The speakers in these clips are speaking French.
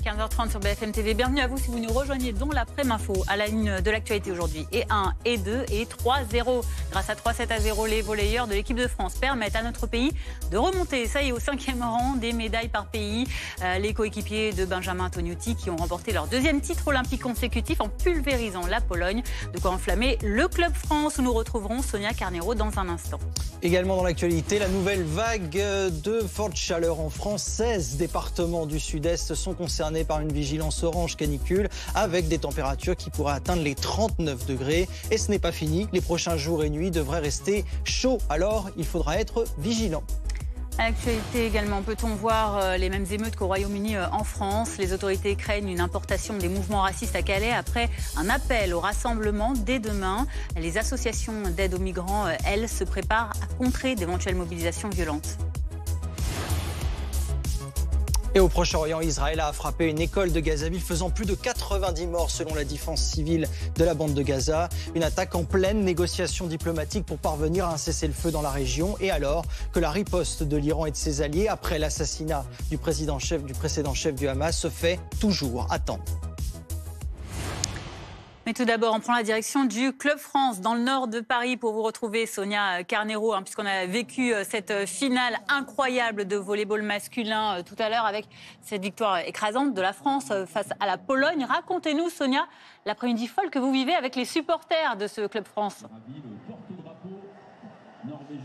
15h30 sur BFM TV. Bienvenue à vous si vous nous rejoignez dans l'après-info à la ligne de l'actualité aujourd'hui. Et 1, et 2, et 3-0. Grâce à 3-7-0, les volleyeurs de l'équipe de France permettent à notre pays de remonter, ça y est, au 5e rang des médailles par pays. Les coéquipiers de Benjamin Tognuti qui ont remporté leur 2e titre olympique consécutif en pulvérisant la Pologne. De quoi enflammer le Club France où nous retrouverons Sonia Carneiro dans un instant. Également dans l'actualité, la nouvelle vague de forte chaleur en France. 16 départements du sud-est sont concernés par une vigilance orange canicule avec des températures qui pourraient atteindre les 39 degrés. Et ce n'est pas fini. Les prochains jours et nuits devraient rester chauds. Alors, il faudra être vigilant. À l'actualité également, peut-on voir les mêmes émeutes qu'au Royaume-Uni en France? Les autorités craignent une importation des mouvements racistes à Calais après un appel au rassemblement dès demain. Les associations d'aide aux migrants, elles, se préparent à contrer d'éventuelles mobilisations violentes. Et au Proche-Orient, Israël a frappé une école de Gazaville faisant plus de 90 morts selon la défense civile de la bande de Gaza. Une attaque en pleine négociation diplomatique pour parvenir à un cessez-le-feu dans la région. Et alors que la riposte de l'Iran et de ses alliés après l'assassinat du précédent chef du Hamas se fait toujours attendre. Mais tout d'abord, on prend la direction du Club France dans le nord de Paris pour vous retrouver Sonia Carneiro, puisqu'on a vécu cette finale incroyable de volley-ball masculin tout à l'heure avec cette victoire écrasante de la France face à la Pologne. Racontez-nous, Sonia, l'après-midi folle que vous vivez avec les supporters de ce Club France.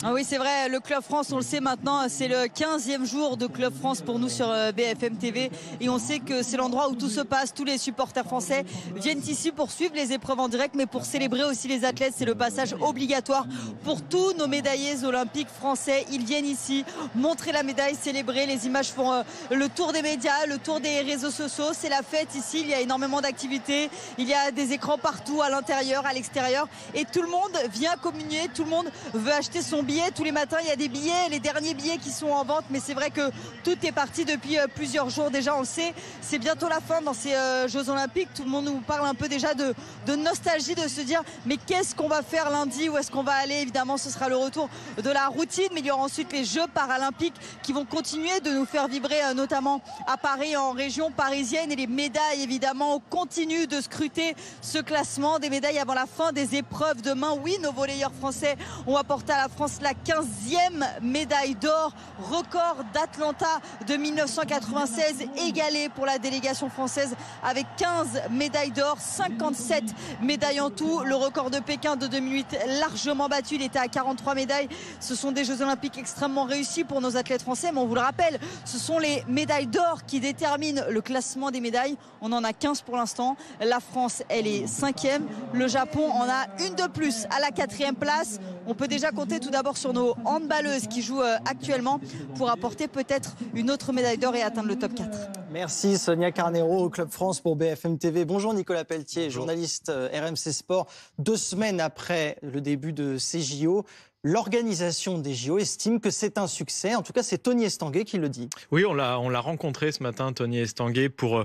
Ah oui, c'est vrai, le Club France, on le sait maintenant, c'est le 15e jour de Club France pour nous sur BFM TV. Et on sait que c'est l'endroit où tout se passe. Tous les supporters français viennent ici pour suivre les épreuves en direct, mais pour célébrer aussi les athlètes. C'est le passage obligatoire pour tous nos médaillés olympiques français. Ils viennent ici montrer la médaille, célébrer. Les images font le tour des médias, le tour des réseaux sociaux. C'est la fête ici, il y a énormément d'activités. Il y a des écrans partout, à l'intérieur, à l'extérieur. Et tout le monde vient communier, tout le monde veut acheter son billet. Tous les matins, il y a des billets, les derniers billets qui sont en vente. Mais c'est vrai que tout est parti depuis plusieurs jours déjà, on le sait. C'est bientôt la fin dans ces Jeux Olympiques. Tout le monde nous parle un peu déjà de nostalgie, de se dire mais qu'est-ce qu'on va faire lundi? Où est-ce qu'on va aller? Évidemment, ce sera le retour de la routine. Mais il y aura ensuite les Jeux Paralympiques qui vont continuer de nous faire vibrer, notamment à Paris, en région parisienne. Et les médailles, évidemment, on continue de scruter ce classement des médailles avant la fin des épreuves demain. Oui, nos volleyeurs français ont apporté à la France la 15e médaille d'or, record d'Atlanta de 1996, égalé pour la délégation française avec 15 médailles d'or, 57 médailles en tout. Le record de Pékin de 2008 largement battu, il était à 43 médailles. Ce sont des Jeux Olympiques extrêmement réussis pour nos athlètes français, mais on vous le rappelle, ce sont les médailles d'or qui déterminent le classement des médailles. On en a 15 pour l'instant. La France, elle est 5e. Le Japon en a une de plus à la 4e place. On peut déjà compter tout d'abord sur nos handballeuses qui jouent actuellement pour apporter peut-être une autre médaille d'or et atteindre le top 4. Merci Sonia Carneiro au Club France pour BFM TV. Bonjour Nicolas Pelletier, journaliste RMC Sport. 2 semaines après le début de ces JO, l'organisation des JO estime que c'est un succès. En tout cas, c'est Tony Estanguet qui le dit. Oui, on l'a rencontré ce matin, Tony Estanguet, pour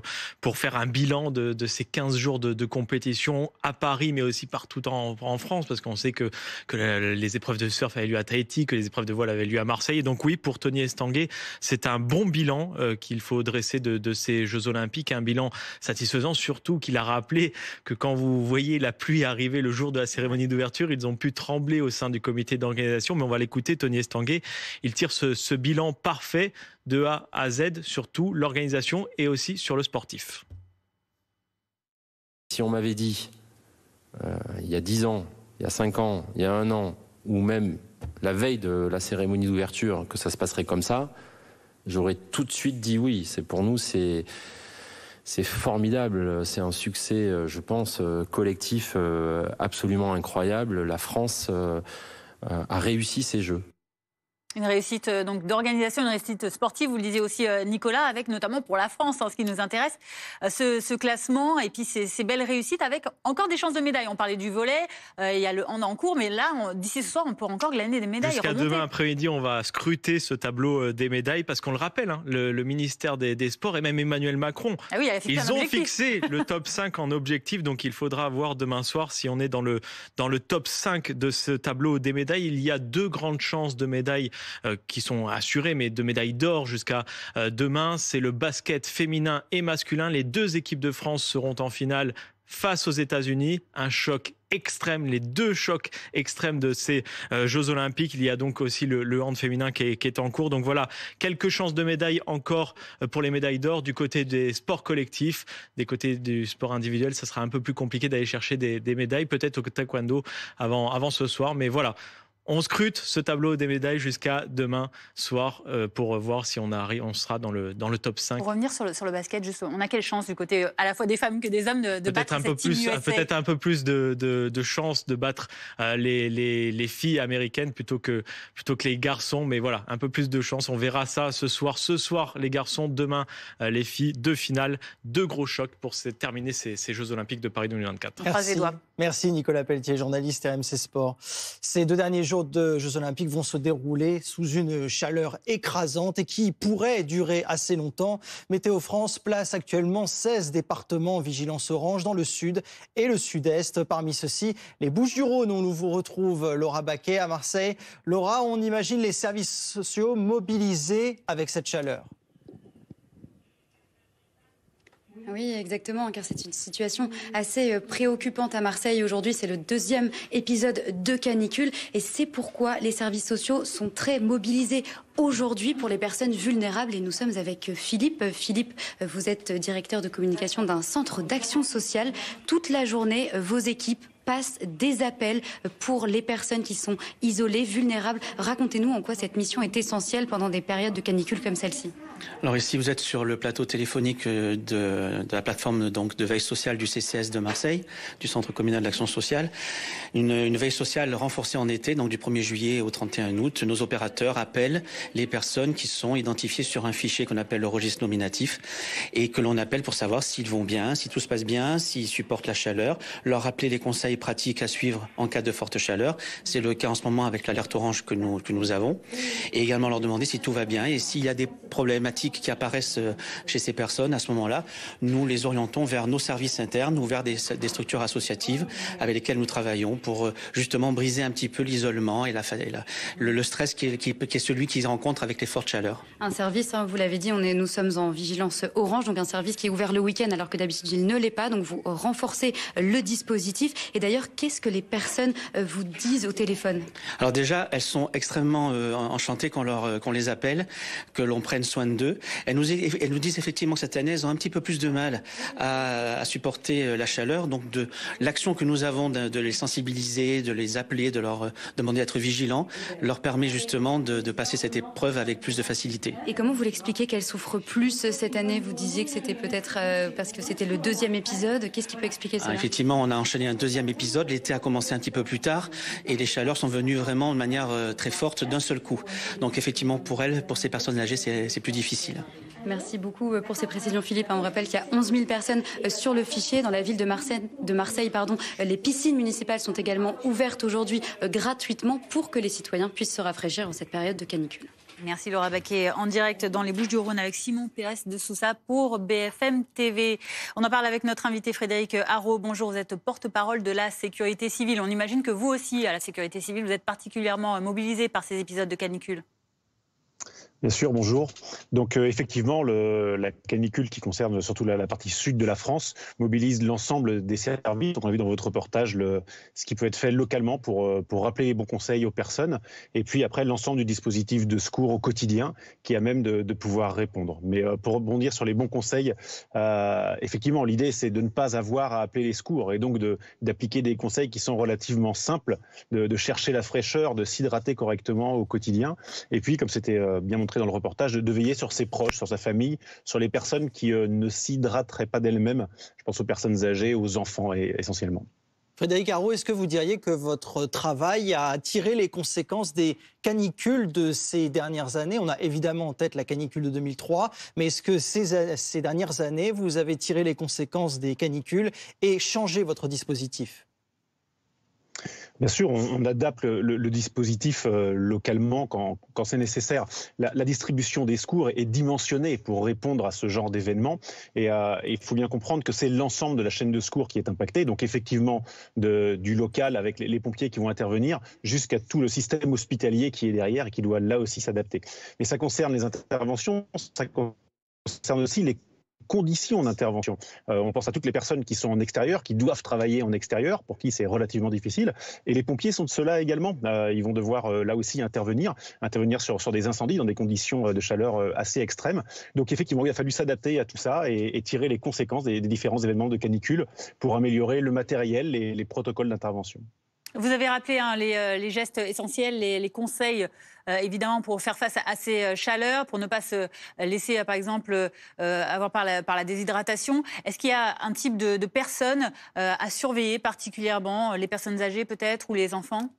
faire un bilan de ces 15 jours de compétition à Paris, mais aussi partout en France, parce qu'on sait que les épreuves de surf avaient lieu à Tahiti, que les épreuves de voile avaient lieu à Marseille. Et donc oui, pour Tony Estanguet, c'est un bon bilan qu'il faut dresser de ces Jeux Olympiques, un bilan satisfaisant, surtout qu'il a rappelé que quand vous voyez la pluie arriver le jour de la cérémonie d'ouverture, ils ont pu trembler au sein du comité d'organisation, mais on va l'écouter, Tony Estanguet. Il tire ce bilan parfait de A à Z, surtout l'organisation et aussi sur le sportif. Si on m'avait dit, il y a 10 ans, il y a 5 ans, il y a 1 an, ou même la veille de la cérémonie d'ouverture, que ça se passerait comme ça, j'aurais tout de suite dit oui. Pour nous, c'est formidable, c'est un succès, je pense, collectif absolument incroyable. La France a réussi ces Jeux. Une réussite donc d'organisation, une réussite sportive, vous le disiez aussi Nicolas, avec notamment pour la France, ce qui nous intéresse, ce classement et puis ces belles réussites avec encore des chances de médailles. On parlait du volley, il y a le hand en cours, mais là, d'ici ce soir, on peut encore glaner des médailles. Jusqu'à demain après-midi, on va scruter ce tableau des médailles parce qu'on le rappelle, le ministère des Sports et même Emmanuel Macron, ils ont fixé le top 5 en objectif, donc il faudra voir demain soir si on est dans le top 5 de ce tableau des médailles. Il y a 2 grandes chances de médailles qui sont assurées, mais 2 médailles d'or jusqu'à demain. C'est le basket féminin et masculin. Les 2 équipes de France seront en finale face aux États-Unis. Un choc extrême, les 2 chocs extrêmes de ces Jeux Olympiques. Il y a donc aussi le hand féminin qui est en cours. Donc voilà, quelques chances de médailles encore pour les médailles d'or du côté des sports collectifs. Des côtés du sport individuel, ça sera un peu plus compliqué d'aller chercher des médailles, peut-être au taekwondo avant ce soir. Mais voilà, on scrute ce tableau des médailles jusqu'à demain soir pour voir si on sera dans le top 5. Pour revenir sur le basket, juste, on a quelle chance du côté à la fois des femmes que des hommes de battre cette team USA? Peut-être un peu plus de chance de battre les filles américaines plutôt que les garçons. Mais voilà, un peu plus de chance. On verra ça ce soir. Ce soir, les garçons. Demain, les filles. 2 finales, 2 gros chocs pour terminer ces Jeux Olympiques de Paris 2024. Merci Nicolas Pelletier, journaliste RMC Sport. Ces 2 derniers jours de Jeux Olympiques vont se dérouler sous une chaleur écrasante et qui pourrait durer assez longtemps. Météo France place actuellement 16 départements en vigilance orange dans le sud et le sud-est. Parmi ceux-ci, les Bouches-du-Rhône, où nous vous retrouve Laura Baquet à Marseille. Laura, on imagine les services sociaux mobilisés avec cette chaleur. Oui, exactement, car c'est une situation assez préoccupante à Marseille. Aujourd'hui, c'est le 2e épisode de canicule et c'est pourquoi les services sociaux sont très mobilisés aujourd'hui pour les personnes vulnérables. Et nous sommes avec Philippe. Philippe, vous êtes directeur de communication d'un centre d'action sociale. Toute la journée, vos équipes passent des appels pour les personnes qui sont isolées, vulnérables. Racontez-nous en quoi cette mission est essentielle pendant des périodes de canicule comme celle-ci. Alors ici, vous êtes sur le plateau téléphonique de la plateforme donc de veille sociale du CCS de Marseille, du Centre communal d'action sociale. Une veille sociale renforcée en été, donc du 1er juillet au 31 août. Nos opérateurs appellent les personnes qui sont identifiées sur un fichier qu'on appelle le registre nominatif et que l'on appelle pour savoir s'ils vont bien, si tout se passe bien, s'ils supportent la chaleur, leur rappeler les conseils pratiques à suivre en cas de forte chaleur. C'est le cas en ce moment avec l'alerte orange que nous avons. Et également leur demander si tout va bien et s'il y a des problématiques qui apparaissent chez ces personnes, à ce moment-là, nous les orientons vers nos services internes ou vers des structures associatives avec lesquelles nous travaillons pour justement briser un petit peu l'isolement et le stress qui est celui qu'ils rencontrent avec les fortes chaleurs. Un service, vous l'avez dit, nous sommes en vigilance orange, donc un service qui est ouvert le week-end alors que d'habitude il ne l'est pas, donc vous renforcez le dispositif. Et d'ailleurs, qu'est-ce que les personnes vous disent au téléphone? Alors déjà, elles sont extrêmement enchantées qu'on les appelle, que l'on prenne soin d'eux. Elles nous disent effectivement que cette année, elles ont un petit peu plus de mal à supporter la chaleur. Donc de l'action que nous avons de les sensibiliser, de les appeler, de leur demander d'être vigilants, leur permet justement de passer cette épreuve avec plus de facilité. Et comment vous l'expliquez qu'elles souffrent plus cette année? Vous disiez que c'était peut-être parce que c'était le 2e épisode. Qu'est-ce qui peut expliquer ça? Effectivement, on a enchaîné un 2e épisode. L'été a commencé un petit peu plus tard et les chaleurs sont venues vraiment de manière très forte d'un seul coup. Donc effectivement, pour ces personnes âgées, c'est plus difficile. Merci beaucoup pour ces précisions, Philippe. On rappelle qu'il y a 11 000 personnes sur le fichier. Dans la ville de Marseille, les piscines municipales sont également ouvertes aujourd'hui gratuitement pour que les citoyens puissent se rafraîchir en cette période de canicule. Merci Laura Baquet, en direct dans les Bouches-du-Rhône avec Simon Pérez de Sousa pour BFM TV. On en parle avec notre invité Frédéric Haro. Bonjour, vous êtes porte-parole de la sécurité civile. On imagine que vous aussi, à la sécurité civile, vous êtes particulièrement mobilisé par ces épisodes de canicule. Bien sûr, bonjour. Donc effectivement, la canicule qui concerne surtout la partie sud de la France mobilise l'ensemble des services. On a vu dans votre reportage ce qui peut être fait localement pour rappeler les bons conseils aux personnes. Et puis après, l'ensemble du dispositif de secours au quotidien qui a même de pouvoir répondre. Mais pour rebondir sur les bons conseils, effectivement, l'idée c'est de ne pas avoir à appeler les secours et donc d'appliquer des conseils qui sont relativement simples, de chercher la fraîcheur, de s'hydrater correctement au quotidien. Et puis, comme c'était bien montré dans le reportage, de veiller sur ses proches, sur sa famille, sur les personnes qui ne s'hydrateraient pas d'elles-mêmes. Je pense aux personnes âgées, aux enfants essentiellement. Frédéric Haro, est-ce que vous diriez que votre travail a tiré les conséquences des canicules de ces dernières années? On a évidemment en tête la canicule de 2003, mais est-ce que ces dernières années, vous avez tiré les conséquences des canicules et changé votre dispositif? Bien sûr, on adapte le dispositif localement quand c'est nécessaire. La distribution des secours est dimensionnée pour répondre à ce genre d'événement. Et il faut bien comprendre que c'est l'ensemble de la chaîne de secours qui est impactée. Donc effectivement, du local avec les pompiers qui vont intervenir jusqu'à tout le système hospitalier qui est derrière et qui doit là aussi s'adapter. Mais ça concerne les interventions, ça concerne aussi les conditions d'intervention. On pense à toutes les personnes qui sont en extérieur, qui doivent travailler en extérieur, pour qui c'est relativement difficile. Et les pompiers sont de ceux-là également. Ils vont devoir là aussi intervenir sur des incendies dans des conditions de chaleur assez extrêmes. Donc effectivement, il a fallu s'adapter à tout ça et tirer les conséquences des différents événements de canicule pour améliorer le matériel, les protocoles d'intervention. Vous avez rappelé les gestes essentiels, les conseils, évidemment, pour faire face à ces chaleurs, pour ne pas se laisser, par exemple, avoir par la déshydratation. Est-ce qu'il y a un type de personnes à surveiller particulièrement, les personnes âgées peut-être ou les enfants ?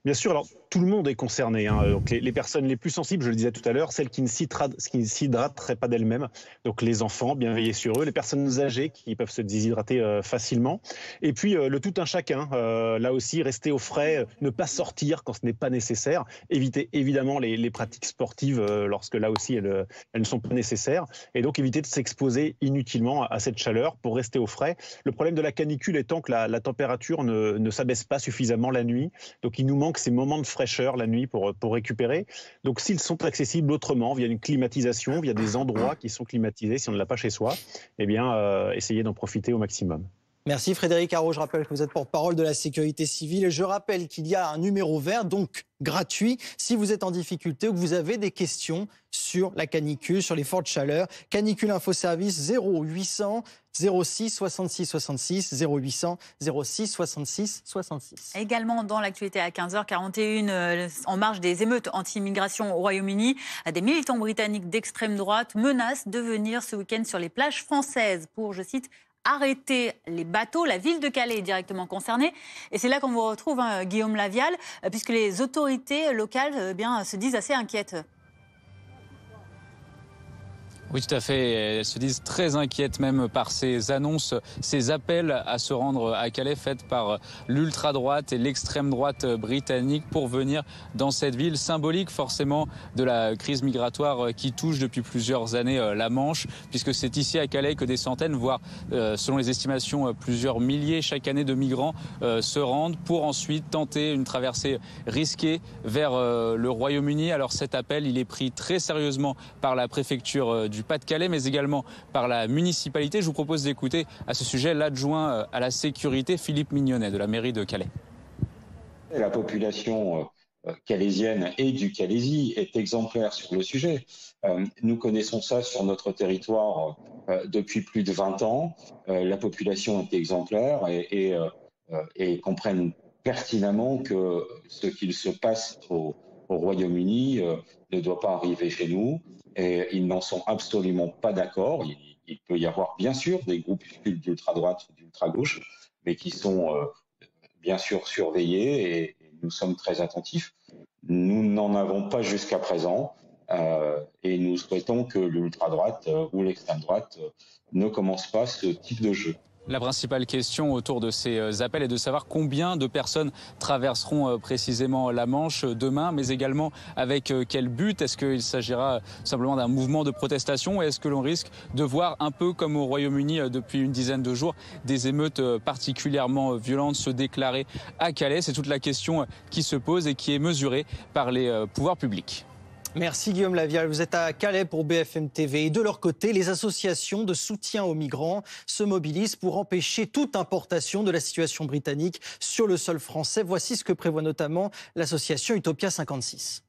Bien sûr, alors tout le monde est concerné. Donc les personnes les plus sensibles, je le disais tout à l'heure, celles qui ne s'hydrateraient pas d'elles-mêmes. Donc les enfants, bien veiller sur eux, les personnes âgées qui peuvent se déshydrater facilement. Et puis le tout un chacun, là aussi, rester au frais, ne pas sortir quand ce n'est pas nécessaire. Éviter évidemment les pratiques sportives lorsque là aussi elles ne sont pas nécessaires. Et donc éviter de s'exposer inutilement à cette chaleur pour rester au frais. Le problème de la canicule étant que la température ne s'abaisse pas suffisamment la nuit. Donc il nous manque ces moments de fraîcheur la nuit pour récupérer. Donc s'ils sont accessibles autrement, via une climatisation, via des endroits qui sont climatisés, si on ne l'a pas chez soi, eh bien essayez d'en profiter au maximum. Merci Frédéric Arrault, je rappelle que vous êtes porte-parole de la sécurité civile et je rappelle qu'il y a un numéro vert, donc gratuit, si vous êtes en difficulté ou que vous avez des questions sur la canicule, sur les fortes chaleurs. Canicule Info Service 0800 06 66 66 0800 06 66 66. Également dans l'actualité à 15h41, en marge des émeutes anti-immigration au Royaume-Uni, des militants britanniques d'extrême droite menacent de venir ce week-end sur les plages françaises pour, je cite, arrêter les bateaux. La ville de Calais est directement concernée. Et c'est là qu'on vous retrouve, Guillaume Lavial, puisque les autorités locales se disent assez inquiètes. Oui, tout à fait. Elles se disent très inquiètes même par ces annonces, ces appels à se rendre à Calais faits par l'ultra-droite et l'extrême-droite britannique pour venir dans cette ville symbolique forcément de la crise migratoire qui touche depuis plusieurs années la Manche, puisque c'est ici à Calais que des centaines, voire selon les estimations plusieurs milliers chaque année de migrants se rendent pour ensuite tenter une traversée risquée vers le Royaume-Uni. Alors cet appel, il est pris très sérieusement par la préfecture du Pas-de-Calais, mais également par la municipalité. Je vous propose d'écouter à ce sujet l'adjoint à la sécurité, Philippe Mignonnet, de la mairie de Calais. La population calaisienne et du Calaisis est exemplaire sur le sujet. Nous connaissons ça sur notre territoire depuis plus de 20 ans. La population est exemplaire et comprennent pertinemment que ce qu'il se passe au Royaume-Uni ne doit pas arriver chez nous. Et ils n'en sont absolument pas d'accord. Il peut y avoir bien sûr des groupuscules d'ultra-droite, d'ultra-gauche, mais qui sont bien sûr surveillés et nous sommes très attentifs. Nous n'en avons pas jusqu'à présent et nous souhaitons que l'ultra-droite ou l'extrême-droite ne commence pas ce type de jeu. La principale question autour de ces appels est de savoir combien de personnes traverseront précisément la Manche demain, mais également avec quel but. Est-ce qu'il s'agira simplement d'un mouvement de protestation ou est-ce que l'on risque de voir, un peu comme au Royaume-Uni depuis une dizaine de jours, des émeutes particulièrement violentes se déclarer à Calais? C'est toute la question qui se pose et qui est mesurée par les pouvoirs publics. Merci Guillaume Lavial, vous êtes à Calais pour BFM TV. Et de leur côté, les associations de soutien aux migrants se mobilisent pour empêcher toute importation de la situation britannique sur le sol français. Voici ce que prévoit notamment l'association Utopia 56.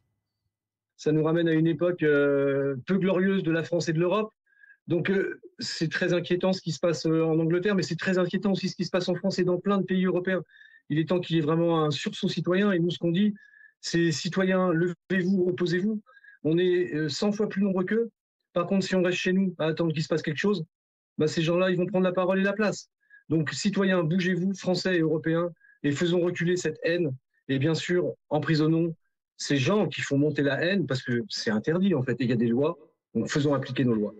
Ça nous ramène à une époque peu glorieuse de la France et de l'Europe. Donc c'est très inquiétant ce qui se passe en Angleterre, mais c'est très inquiétant aussi ce qui se passe en France et dans plein de pays européens. Il est temps qu'il y ait vraiment un sursaut citoyen. Et nous, ce qu'on dit, c'est citoyens, levez-vous, opposez-vous. On est 100 fois plus nombreux qu'eux. Par contre, si on reste chez nous à attendre qu'il se passe quelque chose, ces gens-là, ils vont prendre la parole et la place. Donc, citoyens, bougez-vous, Français et Européens, et faisons reculer cette haine. Et bien sûr, emprisonnons ces gens qui font monter la haine, parce que c'est interdit, en fait. Et il y a des lois, donc faisons appliquer nos lois.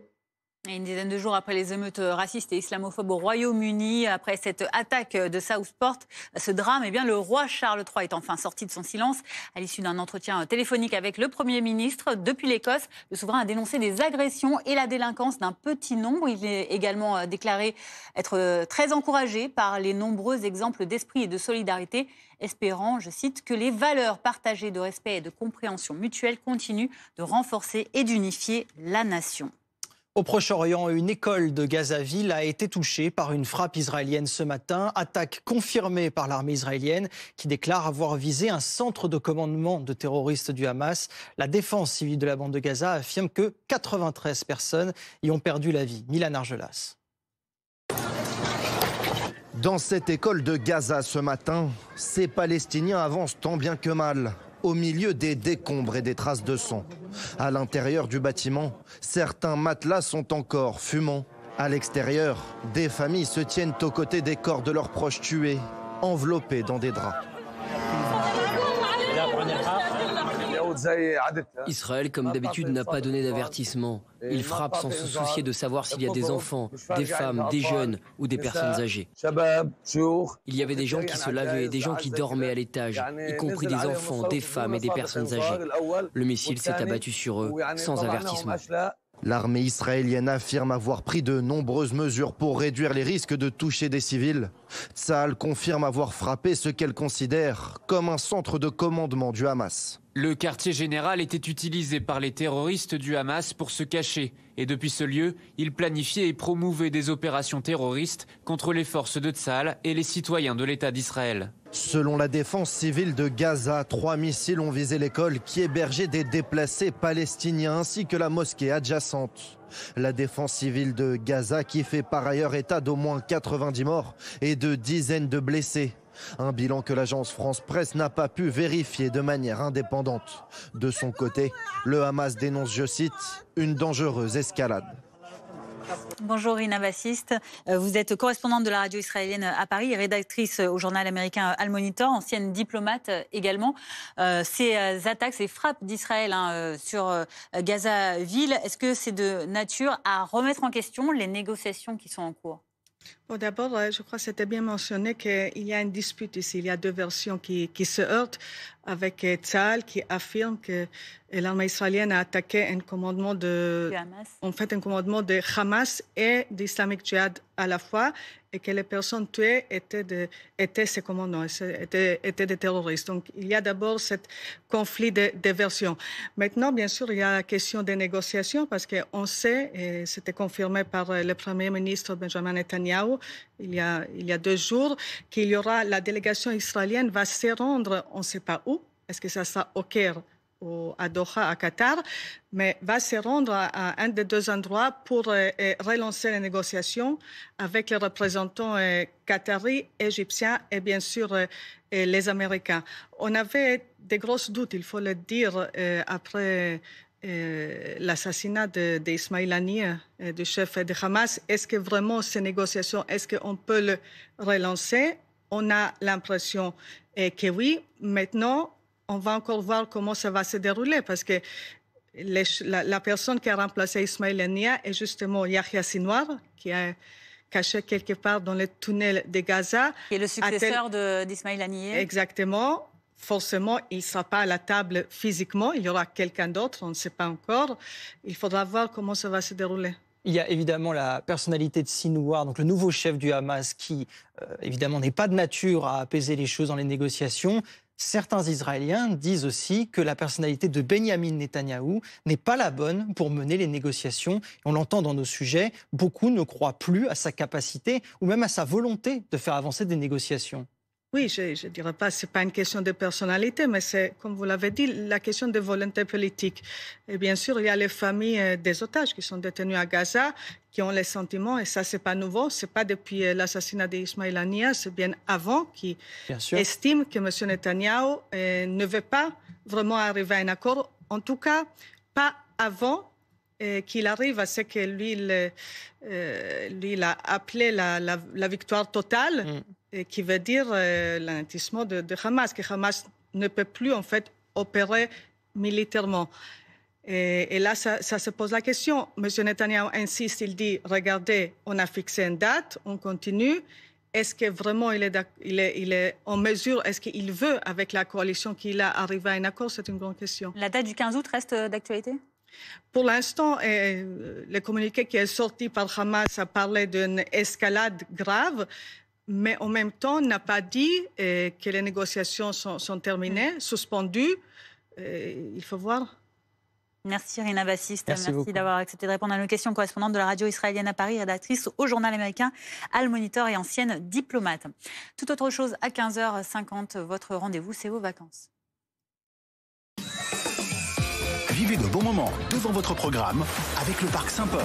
Et une dizaine de jours après les émeutes racistes et islamophobes au Royaume-Uni, après cette attaque de Southport, ce drame, eh bien, le roi Charles III est enfin sorti de son silence. À l'issue d'un entretien téléphonique avec le Premier ministre, depuis l'Écosse, le souverain a dénoncé des agressions et la délinquance d'un petit nombre. Il est également déclaré être très encouragé par les nombreux exemples d'esprit et de solidarité, espérant, je cite, que les valeurs partagées de respect et de compréhension mutuelle continuent de renforcer et d'unifier la nation. Au Proche-Orient, une école de Gazaville a été touchée par une frappe israélienne ce matin. Attaque confirmée par l'armée israélienne qui déclare avoir visé un centre de commandement de terroristes du Hamas. La défense civile de la bande de Gaza affirme que 93 personnes y ont perdu la vie. Milan Argelas. Dans cette école de Gaza ce matin, ces Palestiniens avancent tant bien que mal, au milieu des décombres et des traces de sang. À l'intérieur du bâtiment, certains matelas sont encore fumants. À l'extérieur, des familles se tiennent aux côtés des corps de leurs proches tués, enveloppés dans des draps. Israël, comme d'habitude, n'a pas donné d'avertissement. Il frappe sans se soucier de savoir s'il y a des enfants, des femmes, des jeunes ou des personnes âgées. Il y avait des gens qui se lavaient, des gens qui dormaient à l'étage, y compris des enfants, des femmes et des personnes âgées. Le missile s'est abattu sur eux sans avertissement. L'armée israélienne affirme avoir pris de nombreuses mesures pour réduire les risques de toucher des civils. Tsahal confirme avoir frappé ce qu'elle considère comme un centre de commandement du Hamas. Le quartier général était utilisé par les terroristes du Hamas pour se cacher. Et depuis ce lieu, ils planifiaient et promouvaient des opérations terroristes contre les forces de Tsahal et les citoyens de l'État d'Israël. Selon la défense civile de Gaza, 3 missiles ont visé l'école qui hébergeait des déplacés palestiniens ainsi que la mosquée adjacente. La défense civile de Gaza qui fait par ailleurs état d'au moins 90 morts et de dizaines de blessés. Un bilan que l'agence France Presse n'a pas pu vérifier de manière indépendante. De son côté, le Hamas dénonce, je cite, une dangereuse escalade. Bonjour Rina Bassiste, vous êtes correspondante de la radio israélienne à Paris et rédactrice au journal américain Al Monitor, ancienne diplomate également. Ces attaques, ces frappes d'Israël sur Gaza-Ville, est-ce que c'est de nature à remettre en question les négociations qui sont en cours ? Bon, d'abord, je crois que c'était bien mentionné qu'il y a une dispute ici. Il y a deux versions qui se heurtent, avec Tsahal qui affirme que l'armée israélienne a attaqué un commandement de Hamas et d'Islamic Jihad à la fois, et que les personnes tuées étaient ces commandants, étaient des terroristes. Donc, il y a d'abord ce conflit de versions. Maintenant, bien sûr, il y a la question des négociations, parce qu'on sait, et c'était confirmé par le Premier ministre Benjamin Netanyahu il y a 2 jours, qu'il y aura, la délégation israélienne va se rendre, on ne sait pas où, est-ce que ça sera au Caire ou à Doha, à Qatar, mais va se rendre à un des 2 endroits pour relancer les négociations avec les représentants qataris, égyptiens et bien sûr les Américains. On avait des gros doutes, il faut le dire, après l'assassinat d'Ismaïl Haniyeh, du chef de Hamas. Est-ce que vraiment ces négociations, est-ce qu'on peut le relancer? On a l'impression que oui. Maintenant, on va encore voir comment ça va se dérouler, parce que la personne qui a remplacé Ismaïl Haniyeh est justement Yahya Sinwar, qui est caché quelque part dans les tunnels de Gaza. Qui est le successeur d'Ismaïl Haniyeh. Exactement. Forcément, il ne sera pas à la table physiquement, il y aura quelqu'un d'autre, on ne sait pas encore. Il faudra voir comment ça va se dérouler. Il y a évidemment la personnalité de Sinwar, donc le nouveau chef du Hamas, qui évidemment n'est pas de nature à apaiser les choses dans les négociations. Certains Israéliens disent aussi que la personnalité de Benyamin Netanyahou n'est pas la bonne pour mener les négociations. On l'entend dans nos sujets, beaucoup ne croient plus à sa capacité ou même à sa volonté de faire avancer des négociations. Oui, je ne dirais pas, ce n'est pas une question de personnalité, mais c'est, comme vous l'avez dit, la question de volonté politique. Et bien sûr, il y a les familles des otages qui sont détenus à Gaza, qui ont les sentiments, et ça, ce n'est pas nouveau. Ce n'est pas depuis l'assassinat d'Ismaïl Haniyeh, c'est bien avant, qui estiment que M. Netanyahou ne veut pas vraiment arriver à un accord, en tout cas, pas avant qu'il arrive à ce que lui, il a appelé la victoire totale, qui veut dire l'anéantissement de Hamas, que Hamas ne peut plus en fait opérer militairement. Et là, ça se pose la question. M. Netanyahu insiste, il dit, regardez, on a fixé une date, on continue. Est-ce que vraiment il est en mesure, est-ce qu'il veut, avec la coalition qu'il a, arriver à un accord? C'est une grande question. La date du 15 août reste d'actualité? Pour l'instant, le communiqué qui est sorti par Hamas a parlé d'une escalade grave, mais en même temps n'a pas dit que les négociations sont terminées, suspendues. Il faut voir. Merci Rina Bassiste, merci d'avoir accepté de répondre à nos questions. Correspondante de la radio israélienne à Paris, rédactrice au journal américain Al Monitor et ancienne diplomate. Tout autre chose à 15h50, votre rendez-vous, c'est vos vacances. Vivez de bons moments devant votre programme avec le Parc Saint-Paul,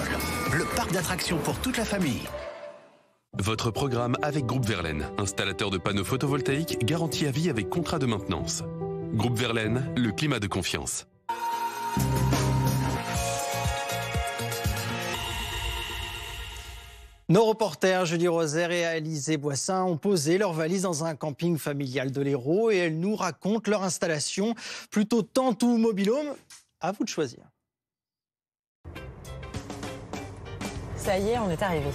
le parc d'attractions pour toute la famille. Votre programme avec Groupe Verlaine, installateur de panneaux photovoltaïques garantie à vie avec contrat de maintenance. Groupe Verlaine, le climat de confiance. Nos reporters Julie Rosaire et Alizé Boissin ont posé leurs valises dans un camping familial de l'Hérault et elles nous racontent leur installation. Plutôt tente ou mobil-home, à vous de choisir. Ça y est, on est arrivé.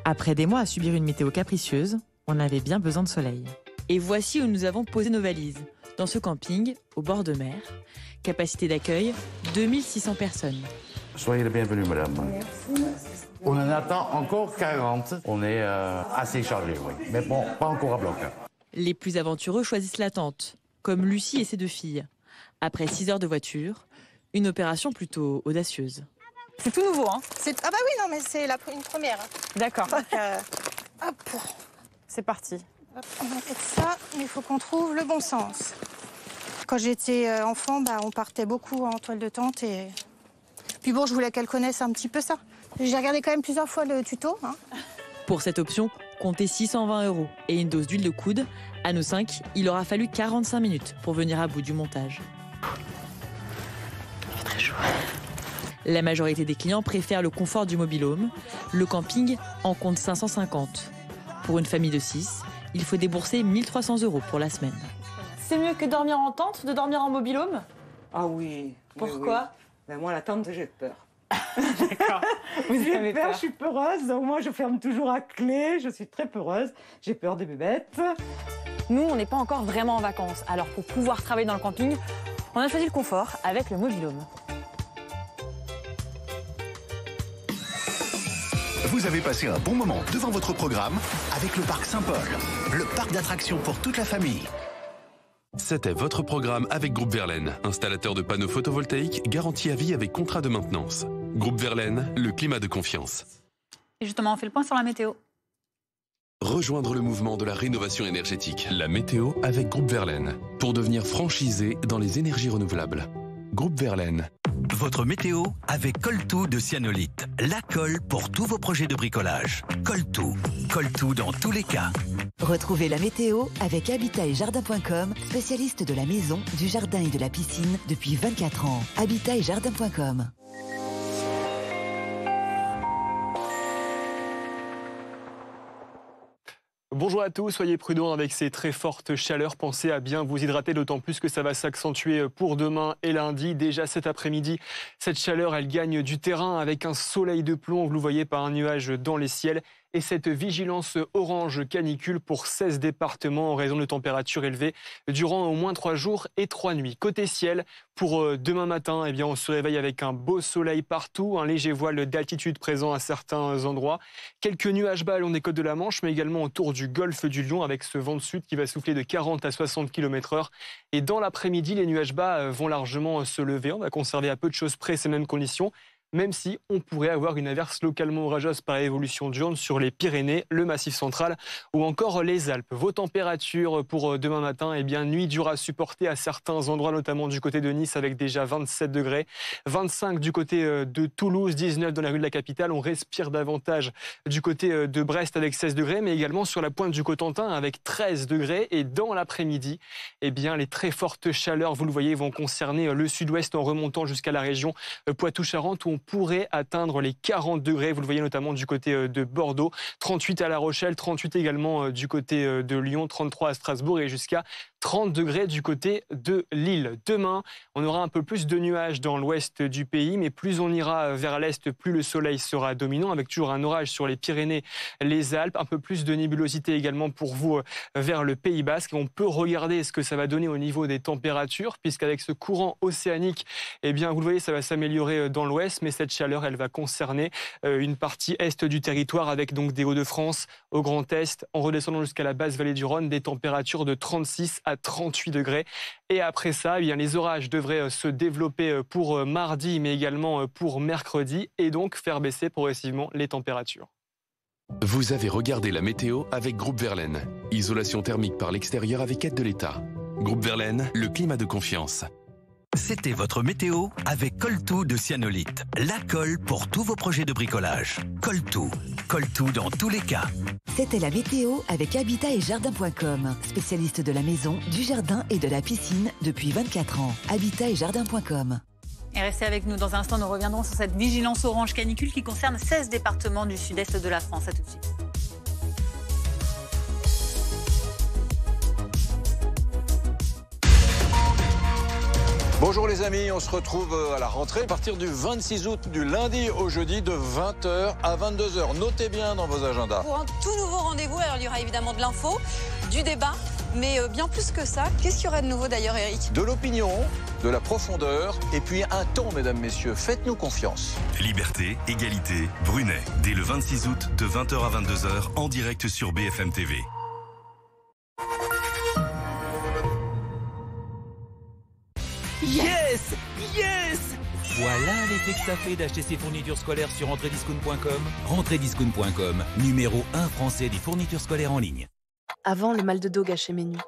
Après des mois à subir une météo capricieuse, on avait bien besoin de soleil. Et voici où nous avons posé nos valises. Dans ce camping, au bord de mer. Capacité d'accueil, 2600 personnes. Soyez les bienvenus, madame. Merci. On en attend encore 40. On est assez chargé, oui. Mais bon, pas encore à bloc. Les plus aventureux choisissent la tente, comme Lucie et ses 2 filles. Après 6 heures de voiture, une opération plutôt audacieuse. C'est tout nouveau, hein? Ah bah oui, non, mais c'est une première. D'accord. Hop. C'est parti. On va mettre ça, mais il faut qu'on trouve le bon sens. Quand j'étais enfant, on partait beaucoup en toile de tente. Et puis bon, je voulais qu'elle connaisse un petit peu ça. J'ai regardé quand même plusieurs fois le tuto. Hein. Pour cette option, comptez 620 € et une dose d'huile de coude. À nous 5, il aura fallu 45 minutes pour venir à bout du montage. Il fait très chaud. La majorité des clients préfèrent le confort du mobil-home. Le camping en compte 550. Pour une famille de 6, il faut débourser 1300 € pour la semaine. C'est mieux que dormir en tente, de dormir en mobil-home? Ah oui. Pourquoi? Oui. Moi, la tente, j'ai peur. D'accord. J'ai peur, je suis peureuse, donc moi je ferme toujours à clé, je suis très peureuse, j'ai peur des bébêtes. Nous, on n'est pas encore vraiment en vacances, alors pour pouvoir travailler dans le camping, on a choisi le confort avec le mobil-home. Vous avez passé un bon moment devant votre programme avec le Parc Saint-Paul, le parc d'attractions pour toute la famille. C'était votre programme avec Groupe Verlaine, installateur de panneaux photovoltaïques garantie à vie avec contrat de maintenance. Groupe Verlaine, le climat de confiance. Et justement, on fait le point sur la météo. Rejoindre le mouvement de la rénovation énergétique. La météo avec Groupe Verlaine. Pour devenir franchisé dans les énergies renouvelables. Groupe Verlaine. Votre météo avec Coltou de Cyanolite. La colle pour tous vos projets de bricolage. Coltou. Coltou dans tous les cas. Retrouvez la météo avec Habitat et Jardin.com, spécialiste de la maison, du jardin et de la piscine depuis 24 ans. Habitat et Jardin.com. Bonjour à tous, soyez prudents avec ces très fortes chaleurs. Pensez à bien vous hydrater, d'autant plus que ça va s'accentuer pour demain et lundi. Déjà cet après-midi, cette chaleur, elle gagne du terrain avec un soleil de plomb, vous le voyez, par un nuage dans les ciels. Et cette vigilance orange canicule pour 16 départements en raison de températures élevées durant au moins 3 jours et 3 nuits. Côté ciel, pour demain matin, on se réveille avec un beau soleil partout, un léger voile d'altitude présent à certains endroits. Quelques nuages bas le long des côtes de la Manche, mais également autour du golfe du Lion avec ce vent de sud qui va souffler de 40 à 60 km/h. Et dans l'après-midi, les nuages bas vont largement se lever. On va conserver à peu de choses près ces mêmes conditions, même si on pourrait avoir une averse localement orageuse par évolution diurne sur les Pyrénées, le Massif central ou encore les Alpes. Vos températures pour demain matin, nuit dure à supporter à certains endroits, notamment du côté de Nice avec déjà 27 degrés, 25 du côté de Toulouse, 19 dans la rue de la capitale. On respire davantage du côté de Brest avec 16 degrés, mais également sur la pointe du Cotentin avec 13 degrés. Et dans l'après-midi, les très fortes chaleurs, vous le voyez, vont concerner le sud-ouest en remontant jusqu'à la région Poitou-Charentes où on pourrait atteindre les 40 degrés. Vous le voyez notamment du côté de Bordeaux, 38 à La Rochelle, 38 également du côté de Lyon, 33 à Strasbourg et jusqu'à 30 degrés du côté de Lille. Demain, on aura un peu plus de nuages dans l'ouest du pays, mais plus on ira vers l'est, plus le soleil sera dominant, avec toujours un orage sur les Pyrénées, les Alpes, un peu plus de nébulosité également pour vous vers le Pays Basque. Et on peut regarder ce que ça va donner au niveau des températures, puisqu'avec ce courant océanique, eh bien, vous le voyez, ça va s'améliorer dans l'ouest, mais cette chaleur, elle va concerner une partie est du territoire, avec donc des Hauts-de-France au Grand Est, en redescendant jusqu'à la basse vallée du Rhône, des températures de 36 à 38 degrés. Et après ça, eh bien, les orages devraient se développer pour mardi, mais également pour mercredi, et donc faire baisser progressivement les températures. Vous avez regardé la météo avec Groupe Verlaine. Isolation thermique par l'extérieur avec aide de l'État. Groupe Verlaine, le climat de confiance. C'était votre météo avec Coltou de Cyanolite. La colle pour tous vos projets de bricolage. Coltou. Coltou dans tous les cas. C'était la météo avec Habitat et Jardin.com. Spécialiste de la maison, du jardin et de la piscine depuis 24 ans. Habitat et Jardin.com. Et restez avec nous dans un instant, nous reviendrons sur cette vigilance orange canicule qui concerne 16 départements du sud-est de la France. À tout de suite. Bonjour les amis, on se retrouve à la rentrée à partir du 26 août, du lundi au jeudi de 20h à 22h. Notez bien dans vos agendas. Pour un tout nouveau rendez-vous, alors il y aura évidemment de l'info, du débat, mais bien plus que ça. Qu'est-ce qu'il y aurait de nouveau d'ailleurs, Eric? De l'opinion, de la profondeur et puis un ton, mesdames, messieurs. Faites-nous confiance. Liberté, égalité, Brunet. Dès le 26 août de 20h à 22h en direct sur BFM TV. Yes! Yes! Voilà l'effet que ça fait d'acheter ses fournitures scolaires sur rentrediscount.com. Rentrediscount.com, numéro 1 français des fournitures scolaires en ligne. Avant, le mal de dos gâchait mes nuits.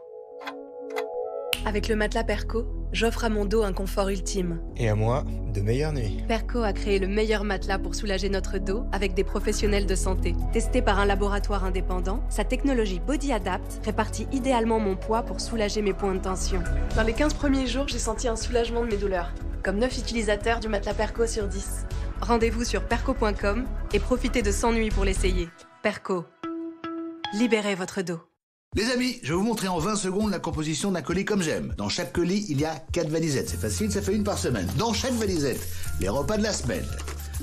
Avec le matelas Perco, j'offre à mon dos un confort ultime. Et à moi, de meilleures nuits. Perco a créé le meilleur matelas pour soulager notre dos avec des professionnels de santé. Testé par un laboratoire indépendant, sa technologie Body Adapt répartit idéalement mon poids pour soulager mes points de tension. Dans les 15 premiers jours, j'ai senti un soulagement de mes douleurs. Comme 9 utilisateurs du matelas Perco sur 10. Rendez-vous sur perco.com et profitez de 100 nuits pour l'essayer. Perco. Libérez votre dos. Les amis, je vais vous montrer en 20 secondes la composition d'un colis comme j'aime. Dans chaque colis, il y a 4 valisettes. C'est facile, ça fait une par semaine. Dans chaque valisette, les repas de la semaine.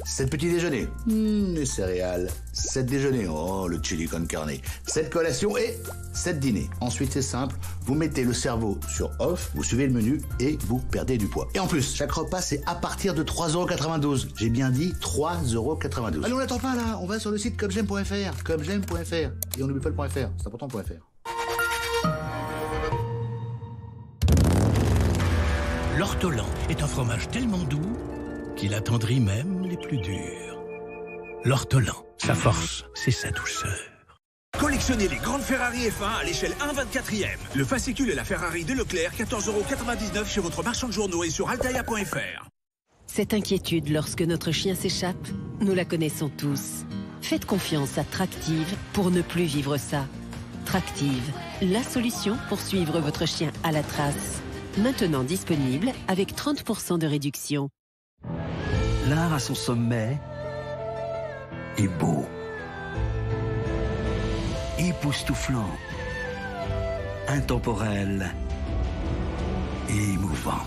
7 petits déjeuners. Les céréales. 7 déjeuners. Oh, le chili con carne. 7 collations et 7 dîners. Ensuite, c'est simple. Vous mettez le cerveau sur off, vous suivez le menu et vous perdez du poids. Et en plus, chaque repas, c'est à partir de 3,92 €. J'ai bien dit 3,92 €. Allez, on n'attend pas là. On va sur le site commejaime.fr. Commejaime.fr. Et on n'oublie pas le .fr. C'est important, .fr. L'ortolan est un fromage tellement doux qu'il attendrit même les plus durs. L'ortolan, sa force, c'est sa douceur. Collectionnez les grandes Ferrari F1 à l'échelle 1/24e. Le fascicule et la Ferrari de Leclerc, 14,99 € chez votre marchand de journaux et sur altaïa.fr. Cette inquiétude lorsque notre chien s'échappe, nous la connaissons tous. Faites confiance à Tractive pour ne plus vivre ça. Tractive, la solution pour suivre votre chien à la trace. Maintenant disponible avec 30% de réduction. L'art à son sommet est beau, époustouflant, intemporel et émouvant.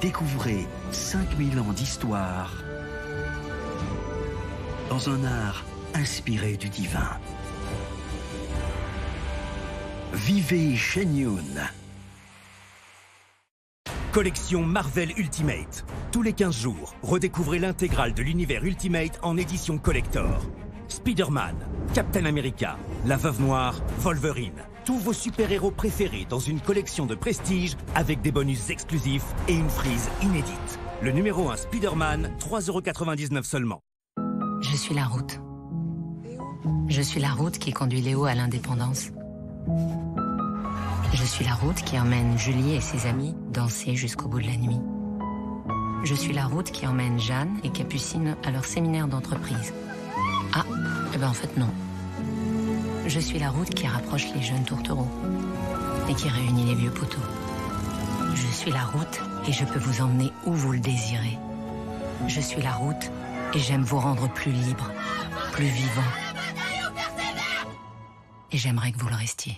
Découvrez 5000 ans d'histoire dans un art inspiré du divin. Vivez Shen Yun. Collection Marvel Ultimate. Tous les 15 jours, redécouvrez l'intégrale de l'univers Ultimate en édition collector. Spider-Man, Captain America, la Veuve Noire, Wolverine. Tous vos super-héros préférés dans une collection de prestige avec des bonus exclusifs et une frise inédite. Le numéro 1 Spider-Man, 3,99 € seulement. Je suis la route. Je suis la route qui conduit Léo à l'indépendance. Je suis la route qui emmène Julie et ses amis danser jusqu'au bout de la nuit. Je suis la route qui emmène Jeanne et Capucine à leur séminaire d'entreprise. Ah, eh ben en fait non. Je suis la route qui rapproche les jeunes tourtereaux et qui réunit les vieux poteaux. Je suis la route et je peux vous emmener où vous le désirez. Je suis la route et j'aime vous rendre plus libre, plus vivant. Et j'aimerais que vous le restiez.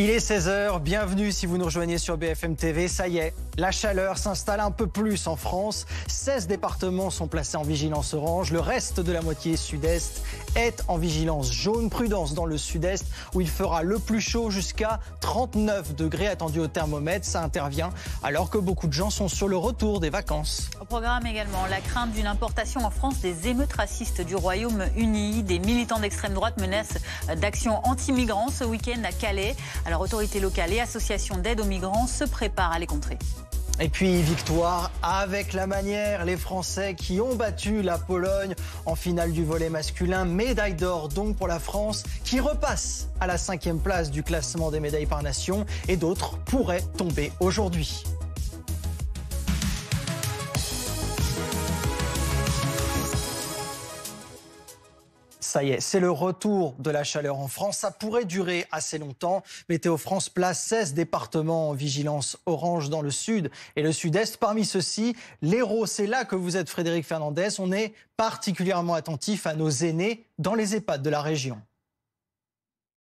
Il est 16h, bienvenue si vous nous rejoignez sur BFM TV. Ça y est, la chaleur s'installe un peu plus en France. 16 départements sont placés en vigilance orange. Le reste de la moitié sud-est est en vigilance jaune. Prudence dans le sud-est où il fera le plus chaud, jusqu'à 39 degrés attendus au thermomètre. Ça intervient alors que beaucoup de gens sont sur le retour des vacances. Au programme également, la crainte d'une importation en France des émeutes racistes du Royaume-Uni. Des militants d'extrême droite menacent d'actions anti-migrants ce week-end à Calais. Alors, autorités locales et associations d'aide aux migrants se préparent à les contrer. Et puis victoire avec la manière, les Français qui ont battu la Pologne en finale du volley masculin. Médaille d'or donc pour la France qui repasse à la 5e place du classement des médailles par nation, et d'autres pourraient tomber aujourd'hui. Ça y est, c'est le retour de la chaleur en France. Ça pourrait durer assez longtemps. Météo France place 16 départements en vigilance orange dans le sud et le sud-est. Parmi ceux-ci, l'Hérault, c'est là que vous êtes, Frédéric Fernandez. On est particulièrement attentif à nos aînés dans les EHPAD de la région.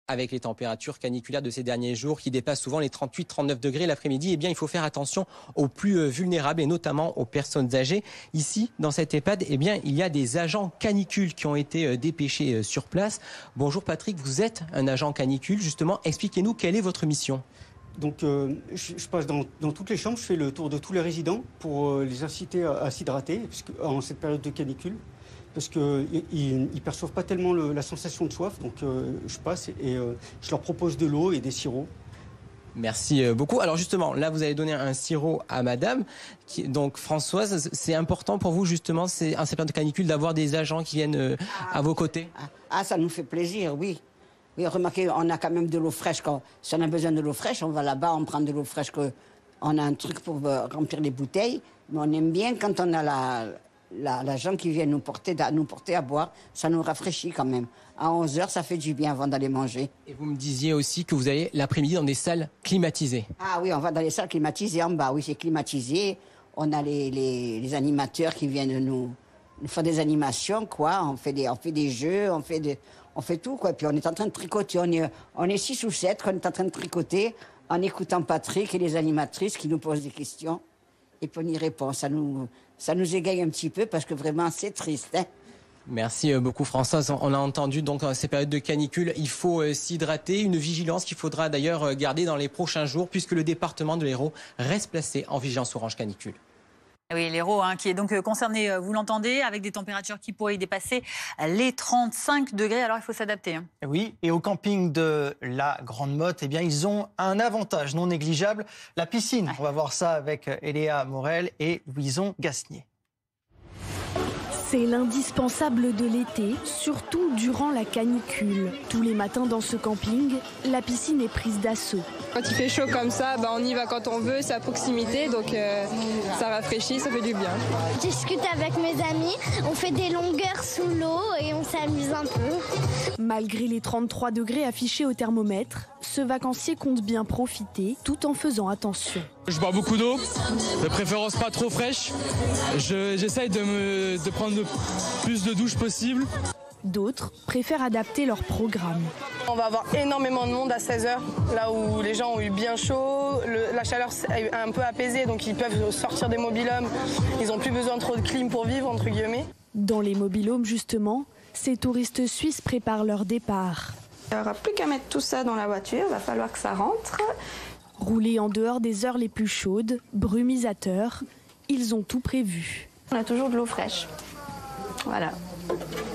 Avec les températures caniculaires de ces derniers jours qui dépassent souvent les 38-39 degrés l'après-midi, eh bien, il faut faire attention aux plus vulnérables et notamment aux personnes âgées. Ici, dans cette EHPAD, eh bien, il y a des agents canicules qui ont été dépêchés sur place. Bonjour Patrick, vous êtes un agent canicule. Justement, expliquez-nous quelle est votre mission. Donc, je passe dans toutes les chambres, je fais le tour de tous les résidents pour les inciter à s'hydrater en cette période de canicule. Parce qu'ils ne perçoivent pas tellement la sensation de soif. Donc je passe et je leur propose de l'eau et des sirops. Merci beaucoup. Alors justement, là, vous avez donné un sirop à madame. Donc Françoise, c'est important pour vous justement, en cette période de canicule, d'avoir des agents qui viennent à vos côtés? Ça nous fait plaisir, oui. Oui, remarquez, on a quand même de l'eau fraîche. Si on a besoin de l'eau fraîche, on va là-bas, on prend de l'eau fraîche. On a un truc pour remplir les bouteilles. Mais on aime bien quand on a l'agent qui vient nous porter à boire, ça nous rafraîchit quand même. À 11h, ça fait du bien avant d'aller manger. Et vous me disiez aussi que vous allez l'après-midi dans des salles climatisées. Ah oui, on va dans les salles climatisées en bas. Oui, c'est climatisé. On a les animateurs qui viennent nous faire des animations, quoi. On fait des jeux, on fait tout, quoi. Puis on est en train de tricoter. On est 6 ou 7 qu'on est en train de tricoter en écoutant Patrick et les animatrices qui nous posent des questions. Et puis on y répond. Ça nous égaye un petit peu parce que vraiment c'est triste. Hein. Merci beaucoup Françoise. On a entendu donc dans ces périodes de canicule, il faut s'hydrater. Une vigilance qu'il faudra d'ailleurs garder dans les prochains jours puisque le département de l'Hérault reste placé en vigilance orange canicule. Oui, l'Hérault qui est donc concerné, vous l'entendez, avec des températures qui pourraient y dépasser les 35 degrés. Alors il faut s'adapter. Oui, et au camping de la Grande Motte, eh bien, ils ont un avantage non négligeable, la piscine. On va voir ça avec Eléa Morel et Louison Gasnier. C'est l'indispensable de l'été, surtout durant la canicule. Tous les matins dans ce camping, la piscine est prise d'assaut. Quand il fait chaud comme ça, on y va quand on veut, c'est à proximité, donc ça rafraîchit, ça fait du bien. Je discute avec mes amis, on fait des longueurs sous l'eau et on s'amuse un peu. Malgré les 33 degrés affichés au thermomètre, ce vacancier compte bien profiter tout en faisant attention. Je bois beaucoup d'eau, de préférence pas trop fraîche. J'essaye de prendre le plus de douches possible. D'autres préfèrent adapter leur programme. On va avoir énormément de monde à 16h, là où les gens ont eu bien chaud, la chaleur est un peu apaisée, donc ils peuvent sortir des mobil-homes. Ils n'ont plus besoin trop de clim pour vivre, entre guillemets. Dans les mobil-homes, justement, ces touristes suisses préparent leur départ. Il n'y aura plus qu'à mettre tout ça dans la voiture, il va falloir que ça rentre. Rouler en dehors des heures les plus chaudes, brumisateurs, ils ont tout prévu. On a toujours de l'eau fraîche. Voilà.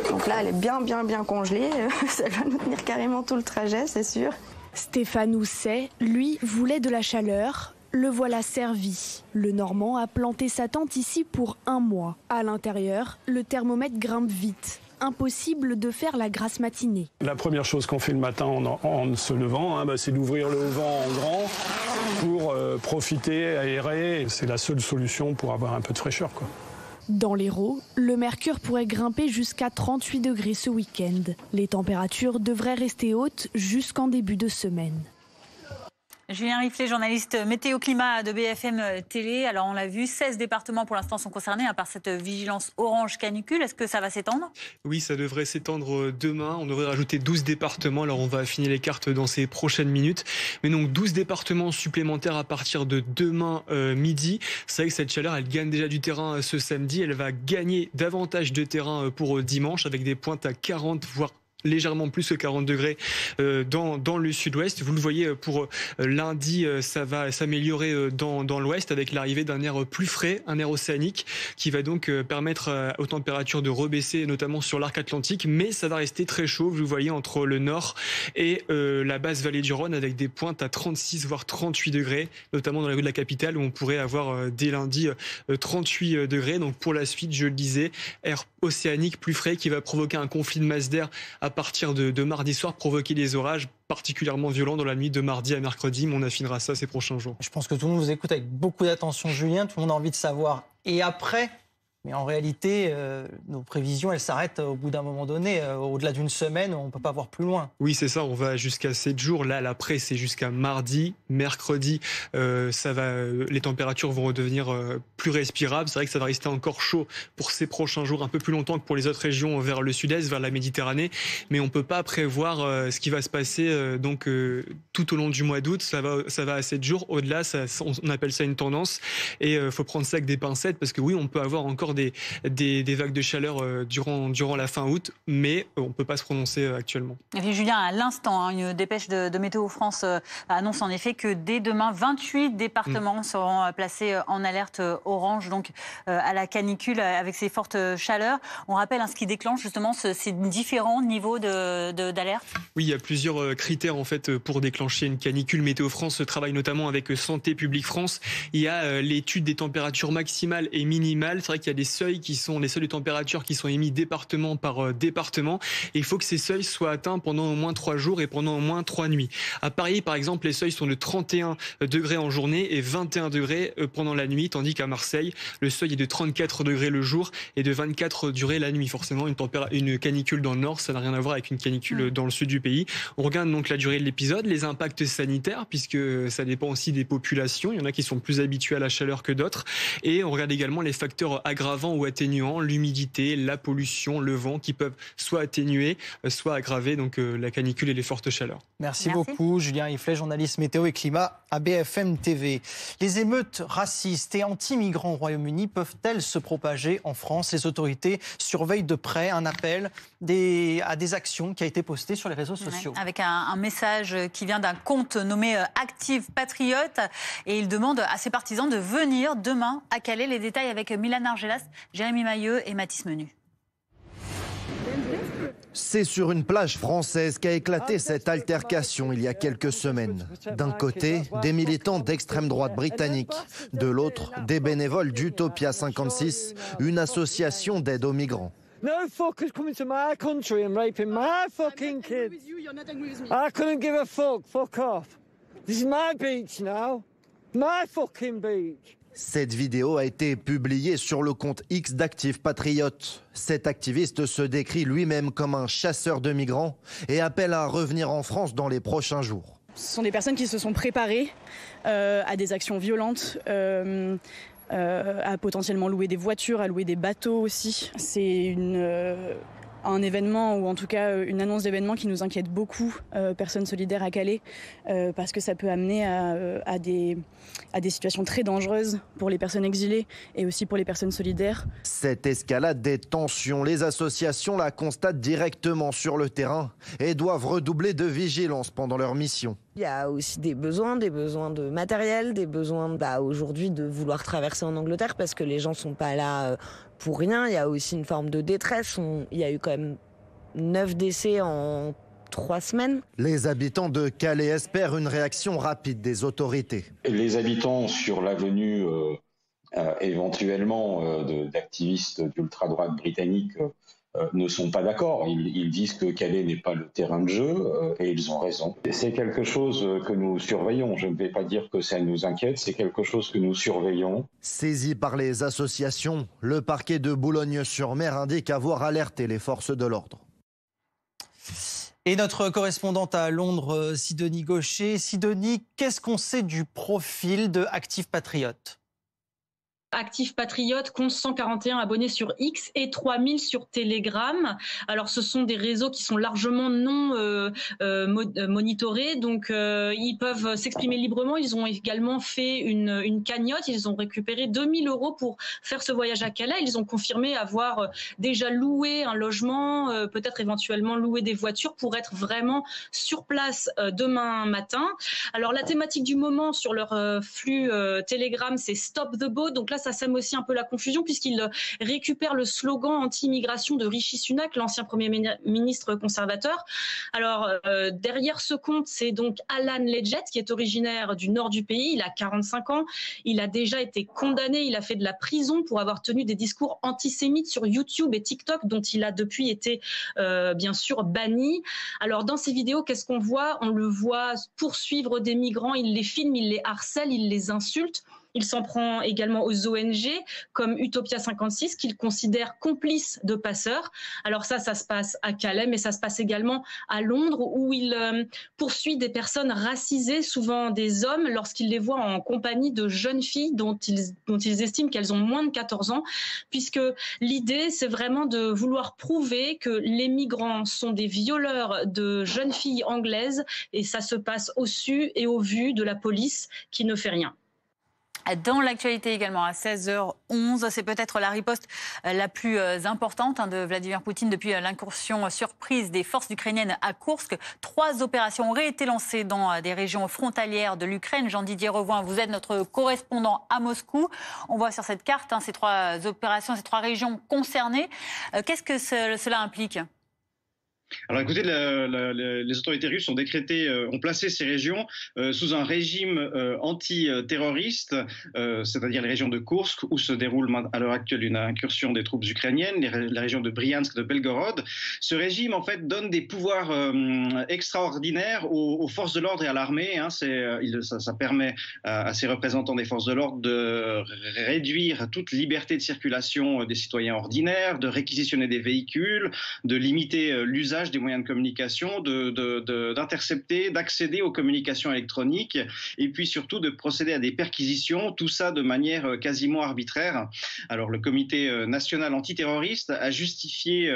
Donc là, elle est bien congelée. Ça va nous tenir carrément tout le trajet, c'est sûr. Stéphane Housset, lui, voulait de la chaleur. Le voilà servi. Le Normand a planté sa tente ici pour 1 mois. À l'intérieur, le thermomètre grimpe vite. Impossible de faire la grasse matinée. La première chose qu'on fait le matin en se levant, c'est d'ouvrir le vent en grand pour profiter, aérer. C'est la seule solution pour avoir un peu de fraîcheur, quoi. Dans l'Hérault, le mercure pourrait grimper jusqu'à 38 degrés ce week-end. Les températures devraient rester hautes jusqu'en début de semaine. Julien Riflet, journaliste météo-climat de BFM Télé. Alors on l'a vu, 16 départements pour l'instant sont concernés par cette vigilance orange canicule. Est-ce que ça va s'étendre ? Oui, ça devrait s'étendre demain. On devrait rajouter 12 départements. Alors on va affiner les cartes dans ces prochaines minutes. Mais donc 12 départements supplémentaires à partir de demain midi. C'est vrai que cette chaleur, elle gagne déjà du terrain ce samedi. Elle va gagner davantage de terrain pour dimanche avec des pointes à 40 voire légèrement plus que 40 degrés dans le sud-ouest. Vous le voyez, pour lundi, ça va s'améliorer dans l'ouest avec l'arrivée d'un air plus frais, un air océanique qui va donc permettre aux températures de rebaisser, notamment sur l'arc atlantique, mais ça va rester très chaud, vous le voyez, entre le nord et la basse vallée du Rhône avec des pointes à 36 voire 38 degrés, notamment dans les rues de la capitale où on pourrait avoir dès lundi 38 degrés. Donc pour la suite, je le disais, air océanique plus frais qui va provoquer un conflit de masse d'air à partir de mardi soir, provoquer des orages particulièrement violents dans la nuit de mardi à mercredi, mais on affinera ça ces prochains jours. Je pense que tout le monde vous écoute avec beaucoup d'attention, Julien. Tout le monde a envie de savoir. Et après ? Mais en réalité, nos prévisions, elles s'arrêtent au bout d'un moment donné. Au-delà d'une semaine, on ne peut pas voir plus loin. Oui, c'est ça. On va jusqu'à 7 jours. Là, l'après, c'est jusqu'à mardi, mercredi. Les températures vont redevenir plus respirables. C'est vrai que ça va rester encore chaud pour ces prochains jours, un peu plus longtemps que pour les autres régions vers le sud-est, vers la Méditerranée. Mais on ne peut pas prévoir ce qui va se passer tout au long du mois d'août. Ça va à 7 jours. Au-delà, on appelle ça une tendance. Et il faut prendre ça avec des pincettes parce que oui, on peut avoir encore des vagues de chaleur durant la fin août, mais on ne peut pas se prononcer actuellement. Et puis Julien, à l'instant, une dépêche de Météo France annonce en effet que dès demain, 28 départements seront placés en alerte orange, donc à la canicule avec ces fortes chaleurs. On rappelle ce qui déclenche justement ces différents niveaux d'alerte. Oui, il y a plusieurs critères en fait pour déclencher une canicule. Météo France travaille notamment avec Santé publique France. Il y a l'étude des températures maximales et minimales. C'est vrai qu'il y a des seuils qui sont les seuils de température qui sont émis département par département. Et il faut que ces seuils soient atteints pendant au moins 3 jours et pendant au moins 3 nuits. À Paris, par exemple, les seuils sont de 31 degrés en journée et 21 degrés pendant la nuit, tandis qu'à Marseille, le seuil est de 34 degrés le jour et de 24 degrés la nuit. Forcément, une canicule dans le nord, ça n'a rien à voir avec une canicule dans le sud du pays. On regarde donc la durée de l'épisode, les impacts sanitaires, puisque ça dépend aussi des populations. Il y en a qui sont plus habitués à la chaleur que d'autres. Et on regarde également les facteurs aggravants ou atténuants, l'humidité, la pollution, le vent, qui peuvent soit atténuer, soit aggraver donc la canicule et les fortes chaleurs. Merci beaucoup, Julien Riflet, journaliste météo et climat à BFM TV. Les émeutes racistes et anti-migrants au Royaume-Uni peuvent-elles se propager en France ? Les autorités surveillent de près un appel à des actions qui a été posté sur les réseaux sociaux. Avec un message qui vient d'un compte nommé Active Patriote, et il demande à ses partisans de venir demain à Calais. Les détails avec Milan Argelas, Jérémy Mailleux et Mathis Menu. C'est sur une plage française qu'a éclaté cette altercation il y a quelques semaines. D'un côté, des militants d'extrême droite britannique. De l'autre, des bénévoles d'Utopia 56, une association d'aide aux migrants. No fuckers coming to my country and raping my fucking kids. I couldn't give a fuck. Fuck off. This is my beach now. My fucking beach. Cette vidéo a été publiée sur le compte X d'Active Patriote. Cet activiste se décrit lui-même comme un chasseur de migrants et appelle à revenir en France dans les prochains jours. Ce sont des personnes qui se sont préparées à des actions violentes, à potentiellement louer des voitures, à louer des bateaux aussi. C'est un événement, ou en tout cas une annonce d'événement qui nous inquiète beaucoup, Personnes solidaires à Calais, parce que ça peut amener à des situations très dangereuses pour les personnes exilées et aussi pour les personnes solidaires. Cette escalade des tensions, les associations la constatent directement sur le terrain et doivent redoubler de vigilance pendant leur mission. Il y a aussi des besoins de matériel, des besoins aujourd'hui de vouloir traverser en Angleterre parce que les gens sont pas là pour rien. Il y a aussi une forme de détresse. Il y a eu quand même 9 décès en 3 semaines. Les habitants de Calais espèrent une réaction rapide des autorités. Les habitants sur l'avenue éventuellement d'activistes d'ultra-droite britanniques ne sont pas d'accord. Ils disent que Calais n'est pas le terrain de jeu et ils ont raison. C'est quelque chose que nous surveillons. Je ne vais pas dire que ça nous inquiète, c'est quelque chose que nous surveillons. Saisi par les associations, le parquet de Boulogne-sur-Mer indique avoir alerté les forces de l'ordre. Et notre correspondante à Londres, Sidonie Gaucher. Sidonie, qu'est-ce qu'on sait du profil de Active Patriote ? Active Patriote compte 141 abonnés sur X et 3000 sur Telegram. Alors ce sont des réseaux qui sont largement non monitorés, donc ils peuvent s'exprimer librement. Ils ont également fait une cagnotte, ils ont récupéré 2000 € pour faire ce voyage à Calais. Ils ont confirmé avoir déjà loué un logement, peut-être éventuellement loué des voitures pour être vraiment sur place demain matin. Alors la thématique du moment sur leur flux Telegram, c'est Stop the Boat. Donc là, ça sème aussi un peu la confusion puisqu'il récupère le slogan anti-immigration de Rishi Sunak, l'ancien Premier ministre conservateur. Alors, derrière ce compte, c'est donc Alan Legett, qui est originaire du nord du pays. Il a 45 ans. Il a déjà été condamné. Il a fait de la prison pour avoir tenu des discours antisémites sur YouTube et TikTok, dont il a depuis été, bien sûr, banni. Alors, dans ces vidéos, qu'est-ce qu'on voit ? On le voit poursuivre des migrants. Il les filme, il les harcèle, il les insulte. Il s'en prend également aux ONG comme Utopia 56 qu'il considère complices de passeurs. Alors ça se passe à Calais, mais ça se passe également à Londres où il poursuit des personnes racisées, souvent des hommes, lorsqu'il les voit en compagnie de jeunes filles dont ils estiment qu'elles ont moins de 14 ans, puisque l'idée, c'est vraiment de vouloir prouver que les migrants sont des violeurs de jeunes filles anglaises et ça se passe au su et au vu de la police qui ne fait rien. Dans l'actualité également, à 16h11, c'est peut-être la riposte la plus importante de Vladimir Poutine depuis l'incursion surprise des forces ukrainiennes à Koursk. 3 opérations auraient été lancées dans des régions frontalières de l'Ukraine. Jean-Didier Revoin, vous êtes notre correspondant à Moscou. On voit sur cette carte ces 3 opérations, ces 3 régions concernées. Qu'est-ce que cela implique ? Alors écoutez, les autorités russes ont placé ces régions sous un régime anti-terroriste, c'est-à-dire les régions de Koursk, où se déroule à l'heure actuelle une incursion des troupes ukrainiennes, la région de Briansk, de Belgorod. Ce régime, en fait, donne des pouvoirs extraordinaires aux forces de l'ordre et à l'armée. Ça permet à ces représentants des forces de l'ordre de réduire toute liberté de circulation des citoyens ordinaires, de réquisitionner des véhicules, de limiter l'usage des moyens de communication, d'intercepter, d'accéder aux communications électroniques et puis surtout de procéder à des perquisitions, tout ça de manière quasiment arbitraire. Alors le comité national antiterroriste a justifié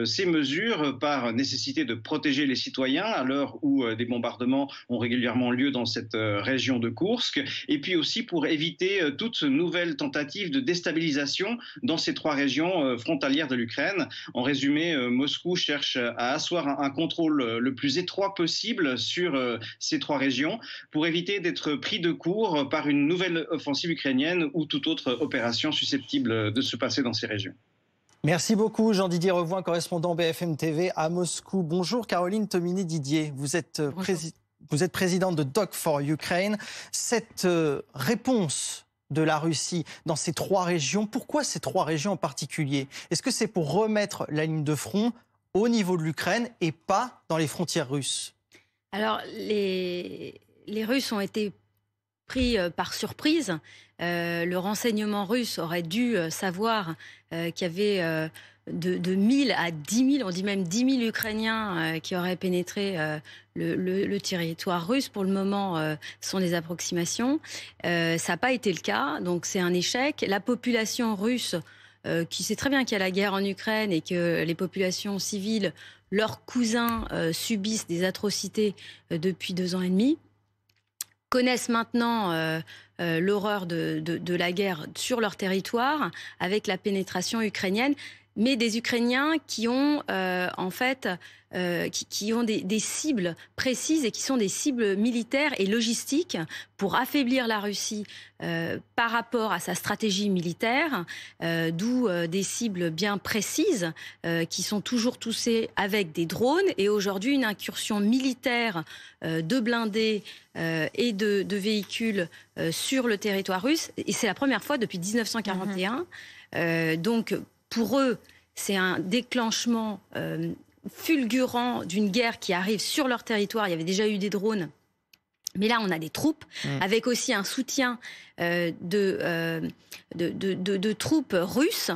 ces mesures par nécessité de protéger les citoyens à l'heure où des bombardements ont régulièrement lieu dans cette région de Koursk et puis aussi pour éviter toute nouvelle tentative de déstabilisation dans ces 3 régions frontalières de l'Ukraine. En résumé, Moscou cherche à asseoir un contrôle le plus étroit possible sur ces 3 régions pour éviter d'être pris de court par une nouvelle offensive ukrainienne ou toute autre opération susceptible de se passer dans ces régions. Merci beaucoup Jean-Didier Revoin, correspondant BFM TV à Moscou. Bonjour Caroline Tomini-Didier, vous êtes présidente de Dog for Ukraine. Cette réponse de la Russie dans ces 3 régions, pourquoi ces 3 régions en particulier ? Est-ce que c'est pour remettre la ligne de front au niveau de l'Ukraine et pas dans les frontières russes ? Alors, les Russes ont été pris par surprise. Le renseignement russe aurait dû savoir qu'il y avait de 1000 à 10 000, on dit même 10 000 Ukrainiens qui auraient pénétré le territoire russe. Pour le moment, ce sont des approximations. Ça n'a pas été le cas, donc c'est un échec. La population russe qui sait très bien qu'il y a la guerre en Ukraine et que les populations civiles, leurs cousins, subissent des atrocités depuis 2 ans et demi, connaissent maintenant l'horreur de la guerre sur leur territoire avec la pénétration ukrainienne. mais des Ukrainiens qui ont qui ont des cibles précises et qui sont des cibles militaires et logistiques pour affaiblir la Russie par rapport à sa stratégie militaire, d'où des cibles bien précises qui sont toujours touchées avec des drones et aujourd'hui une incursion militaire de blindés et de véhicules sur le territoire russe. Et c'est la première fois depuis 1941. Donc pour eux, c'est un déclenchement fulgurant d'une guerre qui arrive sur leur territoire. Il y avait déjà eu des drones, mais là on a des troupes, avec aussi un soutien de troupes russes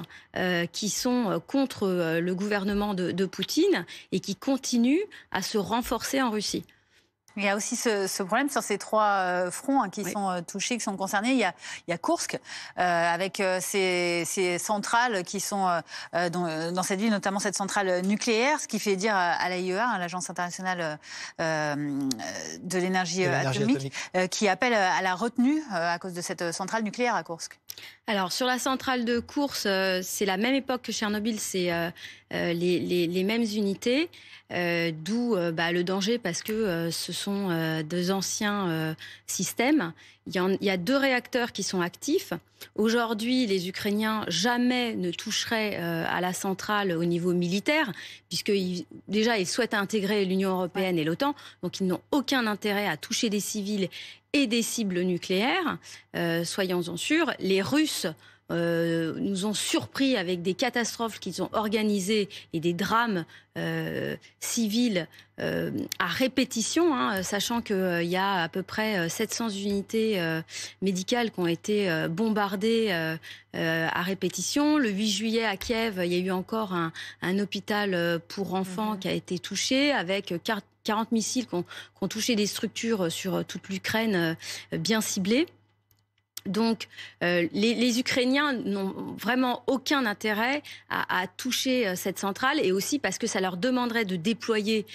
qui sont contre le gouvernement de Poutine et qui continuent à se renforcer en Russie. Il y a aussi ce problème sur ces 3 fronts qui sont touchés, qui sont concernés. Il y a Koursk, avec ces centrales qui sont dans cette ville, notamment cette centrale nucléaire, ce qui fait dire à l'AIEA, l'Agence internationale de l'énergie atomique, qui appelle à la retenue à cause de cette centrale nucléaire à Koursk. Alors, sur la centrale de Koursk, c'est la même époque que Tchernobyl, c'est les mêmes unités, d'où le danger parce que ce sont 2 anciens systèmes. Il y a 2 réacteurs qui sont actifs. Aujourd'hui, les Ukrainiens jamais ne toucheraient à la centrale au niveau militaire, puisque déjà ils souhaitent intégrer l'Union européenne et l'OTAN, donc ils n'ont aucun intérêt à toucher des civils et des cibles nucléaires, soyons-en sûrs. Les Russes nous ont surpris avec des catastrophes qu'ils ont organisées et des drames civils à répétition, sachant qu'il y a à peu près 700 unités médicales qui ont été bombardées à répétition. Le 8 juillet à Kiev, il y a eu encore un hôpital pour enfants qui a été touché avec 40 missiles qui ont touché des structures sur toute l'Ukraine bien ciblées. Donc, les Ukrainiens n'ont vraiment aucun intérêt à toucher cette centrale et aussi parce que ça leur demanderait de déployer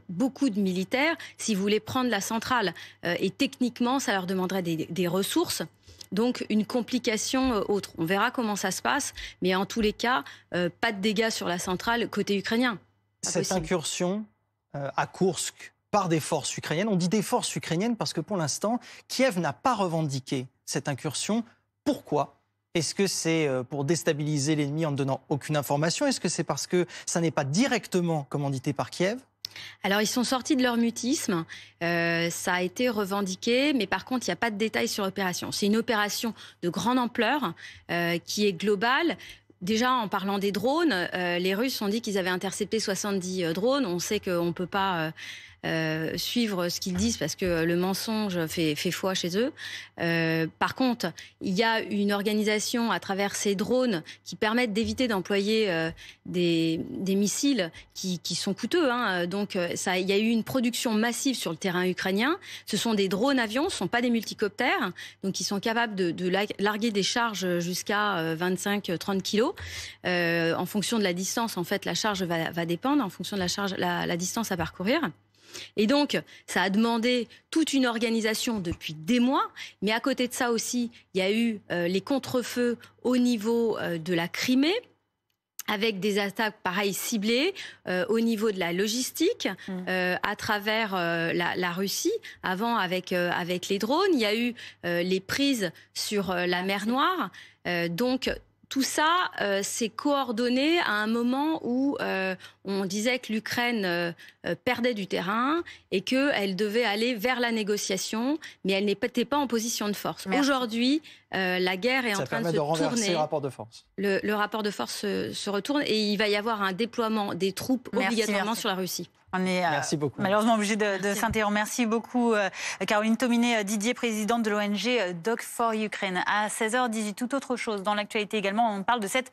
beaucoup de militaires s'ils voulaient prendre la centrale. Et techniquement, ça leur demanderait des ressources. Donc, une complication autre. On verra comment ça se passe, mais en tous les cas, pas de dégâts sur la centrale côté ukrainien. Cette incursion à Koursk par des forces ukrainiennes, on dit des forces ukrainiennes parce que pour l'instant, Kiev n'a pas revendiqué cette incursion. Pourquoi ? Est-ce que c'est pour déstabiliser l'ennemi en ne donnant aucune information ? Est-ce que c'est parce que ça n'est pas directement commandité par Kiev ? Alors, ils sont sortis de leur mutisme. Ça a été revendiqué, mais par contre, il n'y a pas de détails sur l'opération. C'est une opération de grande ampleur qui est globale. Déjà, en parlant des drones, les Russes ont dit qu'ils avaient intercepté 70 drones. On sait qu'on ne peut pas suivre ce qu'ils disent parce que le mensonge fait foi chez eux. Par contre, il y a une organisation à travers ces drones qui permettent d'éviter d'employer des missiles qui sont coûteux. Donc, il y a eu une production massive sur le terrain ukrainien. Ce sont des drones avions, ce ne sont pas des multicoptères, donc ils sont capables de larguer des charges jusqu'à 25-30 kilos. En fonction de la distance, en fait, la charge va dépendre en fonction de la distance à parcourir. Et donc, ça a demandé toute une organisation depuis des mois. Mais à côté de ça aussi, il y a eu les contre-feux au niveau de la Crimée, avec des attaques, pareil, ciblées au niveau de la logistique, à travers la Russie, avant avec les drones. Il y a eu les prises sur la mer Noire. Donc, tout ça s'est coordonné à un moment où on disait que l'Ukraine perdait du terrain et qu'elle devait aller vers la négociation, mais elle n'était pas en position de force. Aujourd'hui, la guerre est en train de se tourner. Ça permet de renverser le rapport de force. Le rapport de force se retourne et il va y avoir un déploiement des troupes obligatoirement sur la Russie. On est malheureusement obligé de s'interrompre. Merci beaucoup Caroline Tominé-Didier, présidente de l'ONG Dog for Ukraine. À 16h18, tout autre chose dans l'actualité également, on parle de cette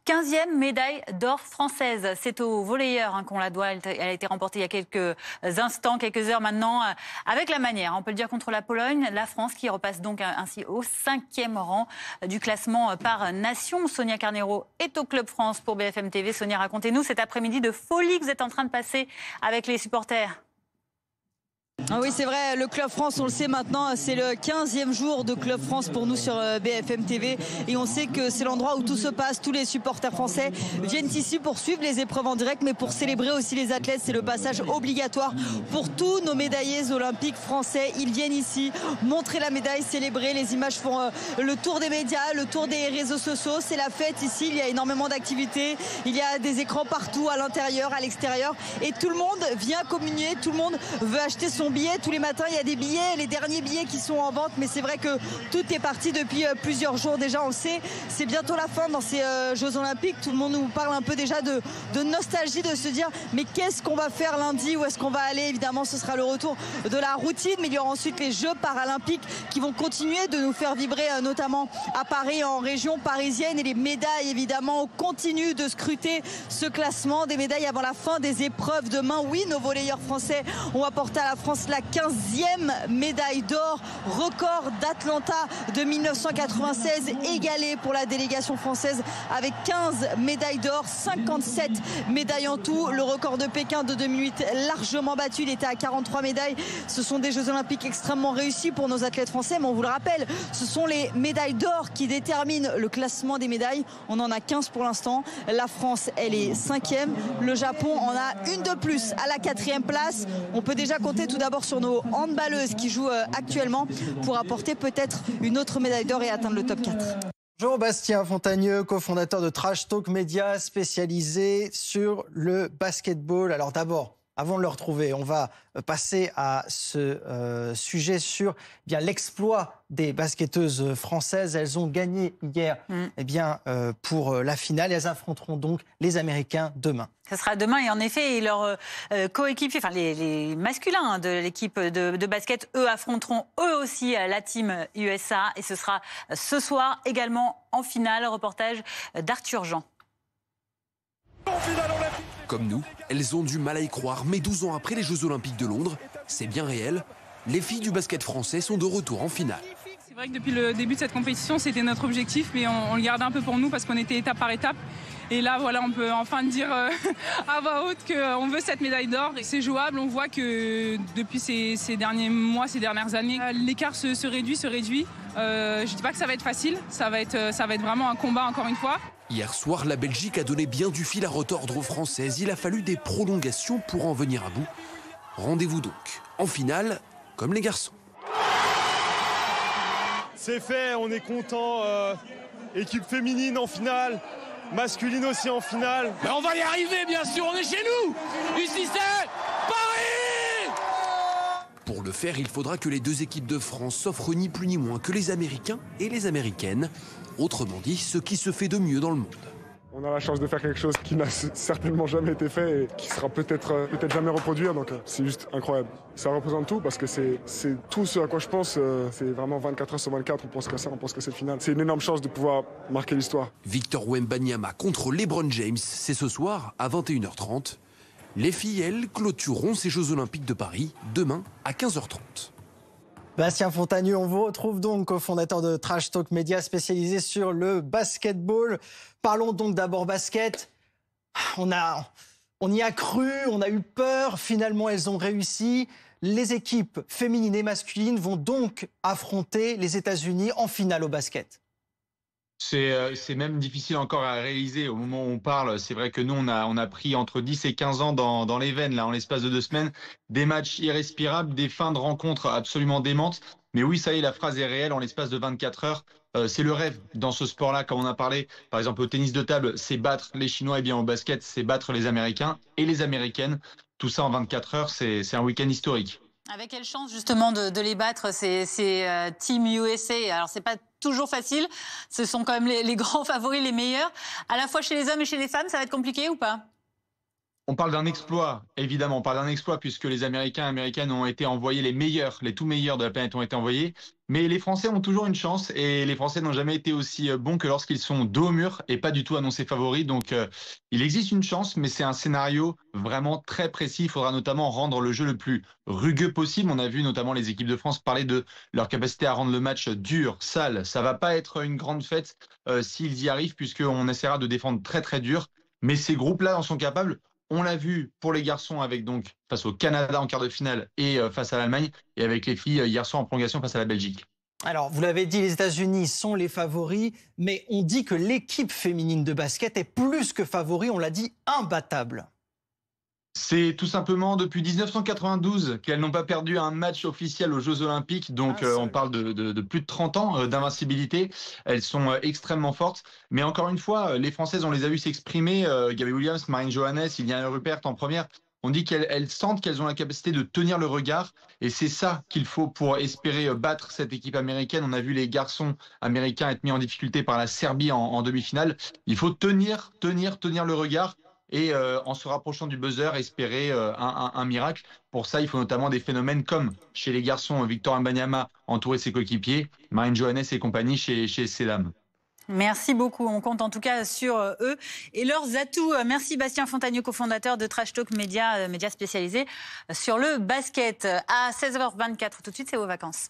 15e médaille d'or française. C'est au volleyeur qu'on la doit, elle a été remportée il y a quelques instants, quelques heures maintenant, avec la manière, on peut le dire, contre la Pologne. La France qui repasse donc ainsi au 5e rang du classement par nation. Sonia Carneiro est au Club France pour BFM TV. Sonia, racontez-nous cet après-midi de folie que vous êtes en train de passer avec les supporters. Ah oui, c'est vrai, le Club France, on le sait maintenant, c'est le 15e jour de Club France pour nous sur BFM TV. Et on sait que c'est l'endroit où tout se passe. Tous les supporters français viennent ici pour suivre les épreuves en direct, mais pour célébrer aussi les athlètes. C'est le passage obligatoire pour tous nos médaillés olympiques français. Ils viennent ici montrer la médaille, célébrer. Les images font le tour des médias, le tour des réseaux sociaux. C'est la fête ici, il y a énormément d'activités. Il y a des écrans partout, à l'intérieur, à l'extérieur. Et tout le monde vient communier, tout le monde veut acheter son billet. Tous les matins, il y a des billets, les derniers billets qui sont en vente. Mais c'est vrai que tout est parti depuis plusieurs jours déjà, on le sait. C'est bientôt la fin dans ces Jeux Olympiques. Tout le monde nous parle un peu déjà de nostalgie, de se dire mais qu'est-ce qu'on va faire lundi, où est-ce qu'on va aller? Évidemment, ce sera le retour de la routine, mais il y aura ensuite les Jeux paralympiques qui vont continuer de nous faire vibrer, notamment à Paris, en région parisienne. Et les médailles, évidemment, on continue de scruter ce classement des médailles avant la fin des épreuves demain. Oui, nos volleyeurs français ont apporté à la France la 15e médaille d'or, record d'Atlanta de 1996, égalé pour la délégation française avec 15 médailles d'or, 57 médailles en tout. Le record de Pékin de 2008 largement battu, il était à 43 médailles. Ce sont des Jeux Olympiques extrêmement réussis pour nos athlètes français, mais on vous le rappelle, ce sont les médailles d'or qui déterminent le classement des médailles. On en a 15 pour l'instant. La France, elle est 5e. Le Japon en a une de plus à la 4e place. On peut déjà compter tout d'abord sur nos handballeuses qui jouent actuellement pour apporter peut-être une autre médaille d'or et atteindre le top 4. Jean-Bastien Fontagneux, cofondateur de Trash Talk Media, spécialisé sur le basketball. Alors d'abord, avant de le retrouver, on va passer à ce sujet sur l'exploit des basketteuses françaises. Elles ont gagné hier pour la finale. Elles affronteront donc les Américains demain. Ce sera demain et en effet, leurs coéquipiers, enfin les masculins de l'équipe de basket, eux affronteront eux aussi la team USA et ce sera ce soir également en finale. Reportage d'Arthur Jean. Comme nous, elles ont du mal à y croire, mais 12 ans après les Jeux Olympiques de Londres, c'est bien réel. Les filles du basket français sont de retour en finale. C'est vrai que depuis le début de cette compétition, c'était notre objectif, mais on le gardait un peu pour nous parce qu'on était étape par étape. Et là, voilà, on peut enfin dire à voix haute qu'on veut cette médaille d'or. C'est jouable, on voit que depuis ces derniers mois, ces dernières années, l'écart se réduit. Je ne dis pas que ça va être facile, ça va être vraiment un combat encore une fois. Hier soir, la Belgique a donné bien du fil à retordre aux Françaises. Il a fallu des prolongations pour en venir à bout. Rendez-vous donc en finale, comme les garçons. C'est fait, on est content. Équipe féminine en finale, masculine aussi en finale. Mais on va y arriver, bien sûr, on est chez nous. Ici c'est Paris. Pour le faire, il faudra que les deux équipes de France s'offrent ni plus ni moins que les Américains et les Américaines. Autrement dit, ce qui se fait de mieux dans le monde. On a la chance de faire quelque chose qui n'a certainement jamais été fait et qui sera peut-être jamais reproduit. Donc c'est juste incroyable. Ça représente tout parce que c'est tout ce à quoi je pense. C'est vraiment 24 heures sur 24. On pense que ça, on pense que c'est le final. C'est une énorme chance de pouvoir marquer l'histoire. Victor Wembanyama contre LeBron James, c'est ce soir à 21h30. Les filles, elles, clôtureront ces Jeux Olympiques de Paris demain à 15h30. Bastien Fontagneux, on vous retrouve donc cofondateur de Trash Talk Media spécialisé sur le basketball. Parlons donc d'abord basket. On y a cru, on a eu peur, finalement elles ont réussi. Les équipes féminines et masculines vont donc affronter les États-Unis en finale au basket. C'est même difficile encore à réaliser au moment où on parle. C'est vrai que nous, on a pris entre 10 et 15 ans dans les veines, là, en l'espace de 2 semaines. Des matchs irrespirables, des fins de rencontres absolument démentes. Mais oui, ça y est, la phrase est réelle. En l'espace de 24 heures, c'est le rêve dans ce sport-là, comme on a parlé. Par exemple, au tennis de table, c'est battre les Chinois. Et bien au basket, c'est battre les Américains et les Américaines. Tout ça en 24 heures, c'est un week-end historique. Avec quelle chance justement de les battre, ces Team USA. Alors c'est pas toujours facile, ce sont quand même les grands favoris, les meilleurs. À la fois chez les hommes et chez les femmes, ça va être compliqué ou pas ? On parle d'un exploit, évidemment, on parle d'un exploit puisque les Américains et Américaines ont été envoyés, les meilleurs, les tout meilleurs de la planète ont été envoyés. Mais les Français ont toujours une chance et les Français n'ont jamais été aussi bons que lorsqu'ils sont dos au mur et pas du tout annoncés favoris. Donc il existe une chance, mais c'est un scénario vraiment très précis. Il faudra notamment rendre le jeu le plus rugueux possible. On a vu notamment les équipes de France parler de leur capacité à rendre le match dur, sale. Ça va pas être une grande fête s'ils y arrivent puisqu'on essaiera de défendre très très dur. Mais ces groupes-là en sont capables. On l'a vu pour les garçons avec donc face au Canada en quart de finale et face à l'Allemagne, et avec les filles hier soir en prolongation face à la Belgique. Alors, vous l'avez dit, les États-Unis sont les favoris, mais on dit que l'équipe féminine de basket est plus que favori, on l'a dit, imbattable. C'est tout simplement depuis 1992 qu'elles n'ont pas perdu un match officiel aux Jeux Olympiques. Donc on parle de plus de 30 ans d'invincibilité. Elles sont extrêmement fortes. Mais encore une fois, les Françaises, on les a vues s'exprimer. Gabby Williams, Marine Johannes, Iliana Ruppert en première. On dit qu'elles sentent qu'elles ont la capacité de tenir le regard. Et c'est ça qu'il faut pour espérer battre cette équipe américaine. On a vu les garçons américains être mis en difficulté par la Serbie en demi-finale. Il faut tenir le regard. Et en se rapprochant du buzzer, espérer un miracle. Pour ça, il faut notamment des phénomènes comme chez les garçons, Victor Wembanyama entouré de ses coéquipiers, Marine Johannes et compagnie chez ces dames. Merci beaucoup. On compte en tout cas sur eux et leurs atouts. Merci Bastien Fontanieu, cofondateur de Trash Talk Média spécialisé sur le basket. À 16h24, tout de suite, c'est vos vacances.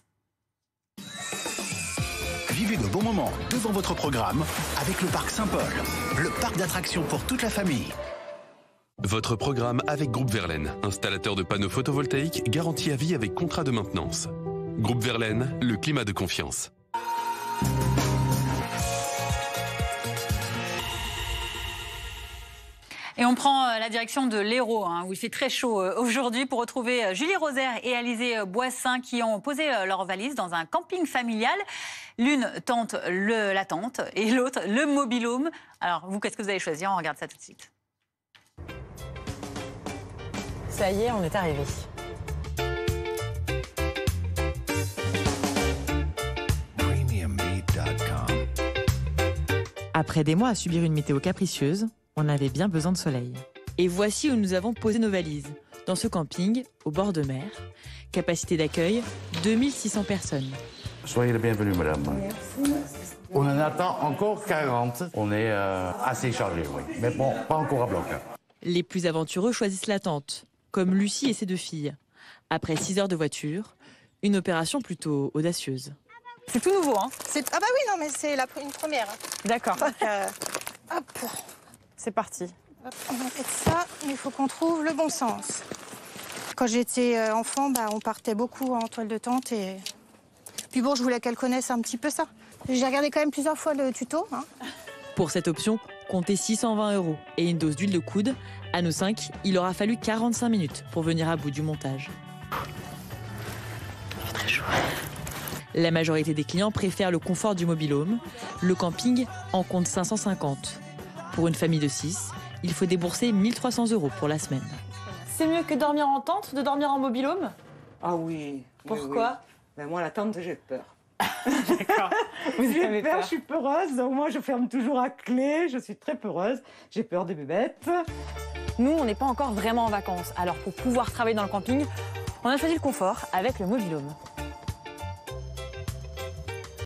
Vivez de bons moments devant votre programme avec le Parc Saint-Paul, le parc d'attractions pour toute la famille. Votre programme avec Groupe Verlaine, installateur de panneaux photovoltaïques garantis à vie avec contrat de maintenance. Groupe Verlaine, le climat de confiance. Et on prend la direction de l'Hérault, où il fait très chaud aujourd'hui, pour retrouver Julie Rosaire et Alizé Boissin qui ont posé leurs valises dans un camping familial. L'une tente la tente et l'autre le mobil-home. Alors vous, qu'est-ce que vous allez choisir? On regarde ça tout de suite. Ça y est, on est arrivé. Après des mois à subir une météo capricieuse, on avait bien besoin de soleil. Et voici où nous avons posé nos valises, dans ce camping, au bord de mer. Capacité d'accueil, 2600 personnes. Soyez les bienvenus, madame. Merci. On en attend encore 40. On est assez chargé, oui. Mais bon, pas encore à bloc. Les plus aventureux choisissent la tente, comme Lucie et ses 2 filles. Après 6 heures de voiture, une opération plutôt audacieuse. C'est tout nouveau, hein? Ah bah oui, non, mais c'est une première. D'accord. Hop. C'est parti. Hop, on va mettre ça, mais il faut qu'on trouve le bon sens. Quand j'étais enfant, on partait beaucoup en toile de tente. Et puis bon, je voulais qu'elle connaisse un petit peu ça. J'ai regardé quand même plusieurs fois le tuto. Pour cette option, comptez 620 € et une dose d'huile de coude. À nous 5, il aura fallu 45 minutes pour venir à bout du montage. Il fait très chaud. La majorité des clients préfèrent le confort du mobil-home. Le camping en compte 550. Pour une famille de 6, il faut débourser 1300 € pour la semaine. C'est mieux que dormir en tente, de dormir en mobil-home? Ah oui. Pourquoi? Oui. Moi, la tente, j'ai peur. D'accord. Vous avez peur? Je suis peureuse, donc moi, je ferme toujours à clé. Je suis très peureuse. J'ai peur des bébêtes. Nous, on n'est pas encore vraiment en vacances. Alors, pour pouvoir travailler dans le camping, on a choisi le confort avec le mobil-home.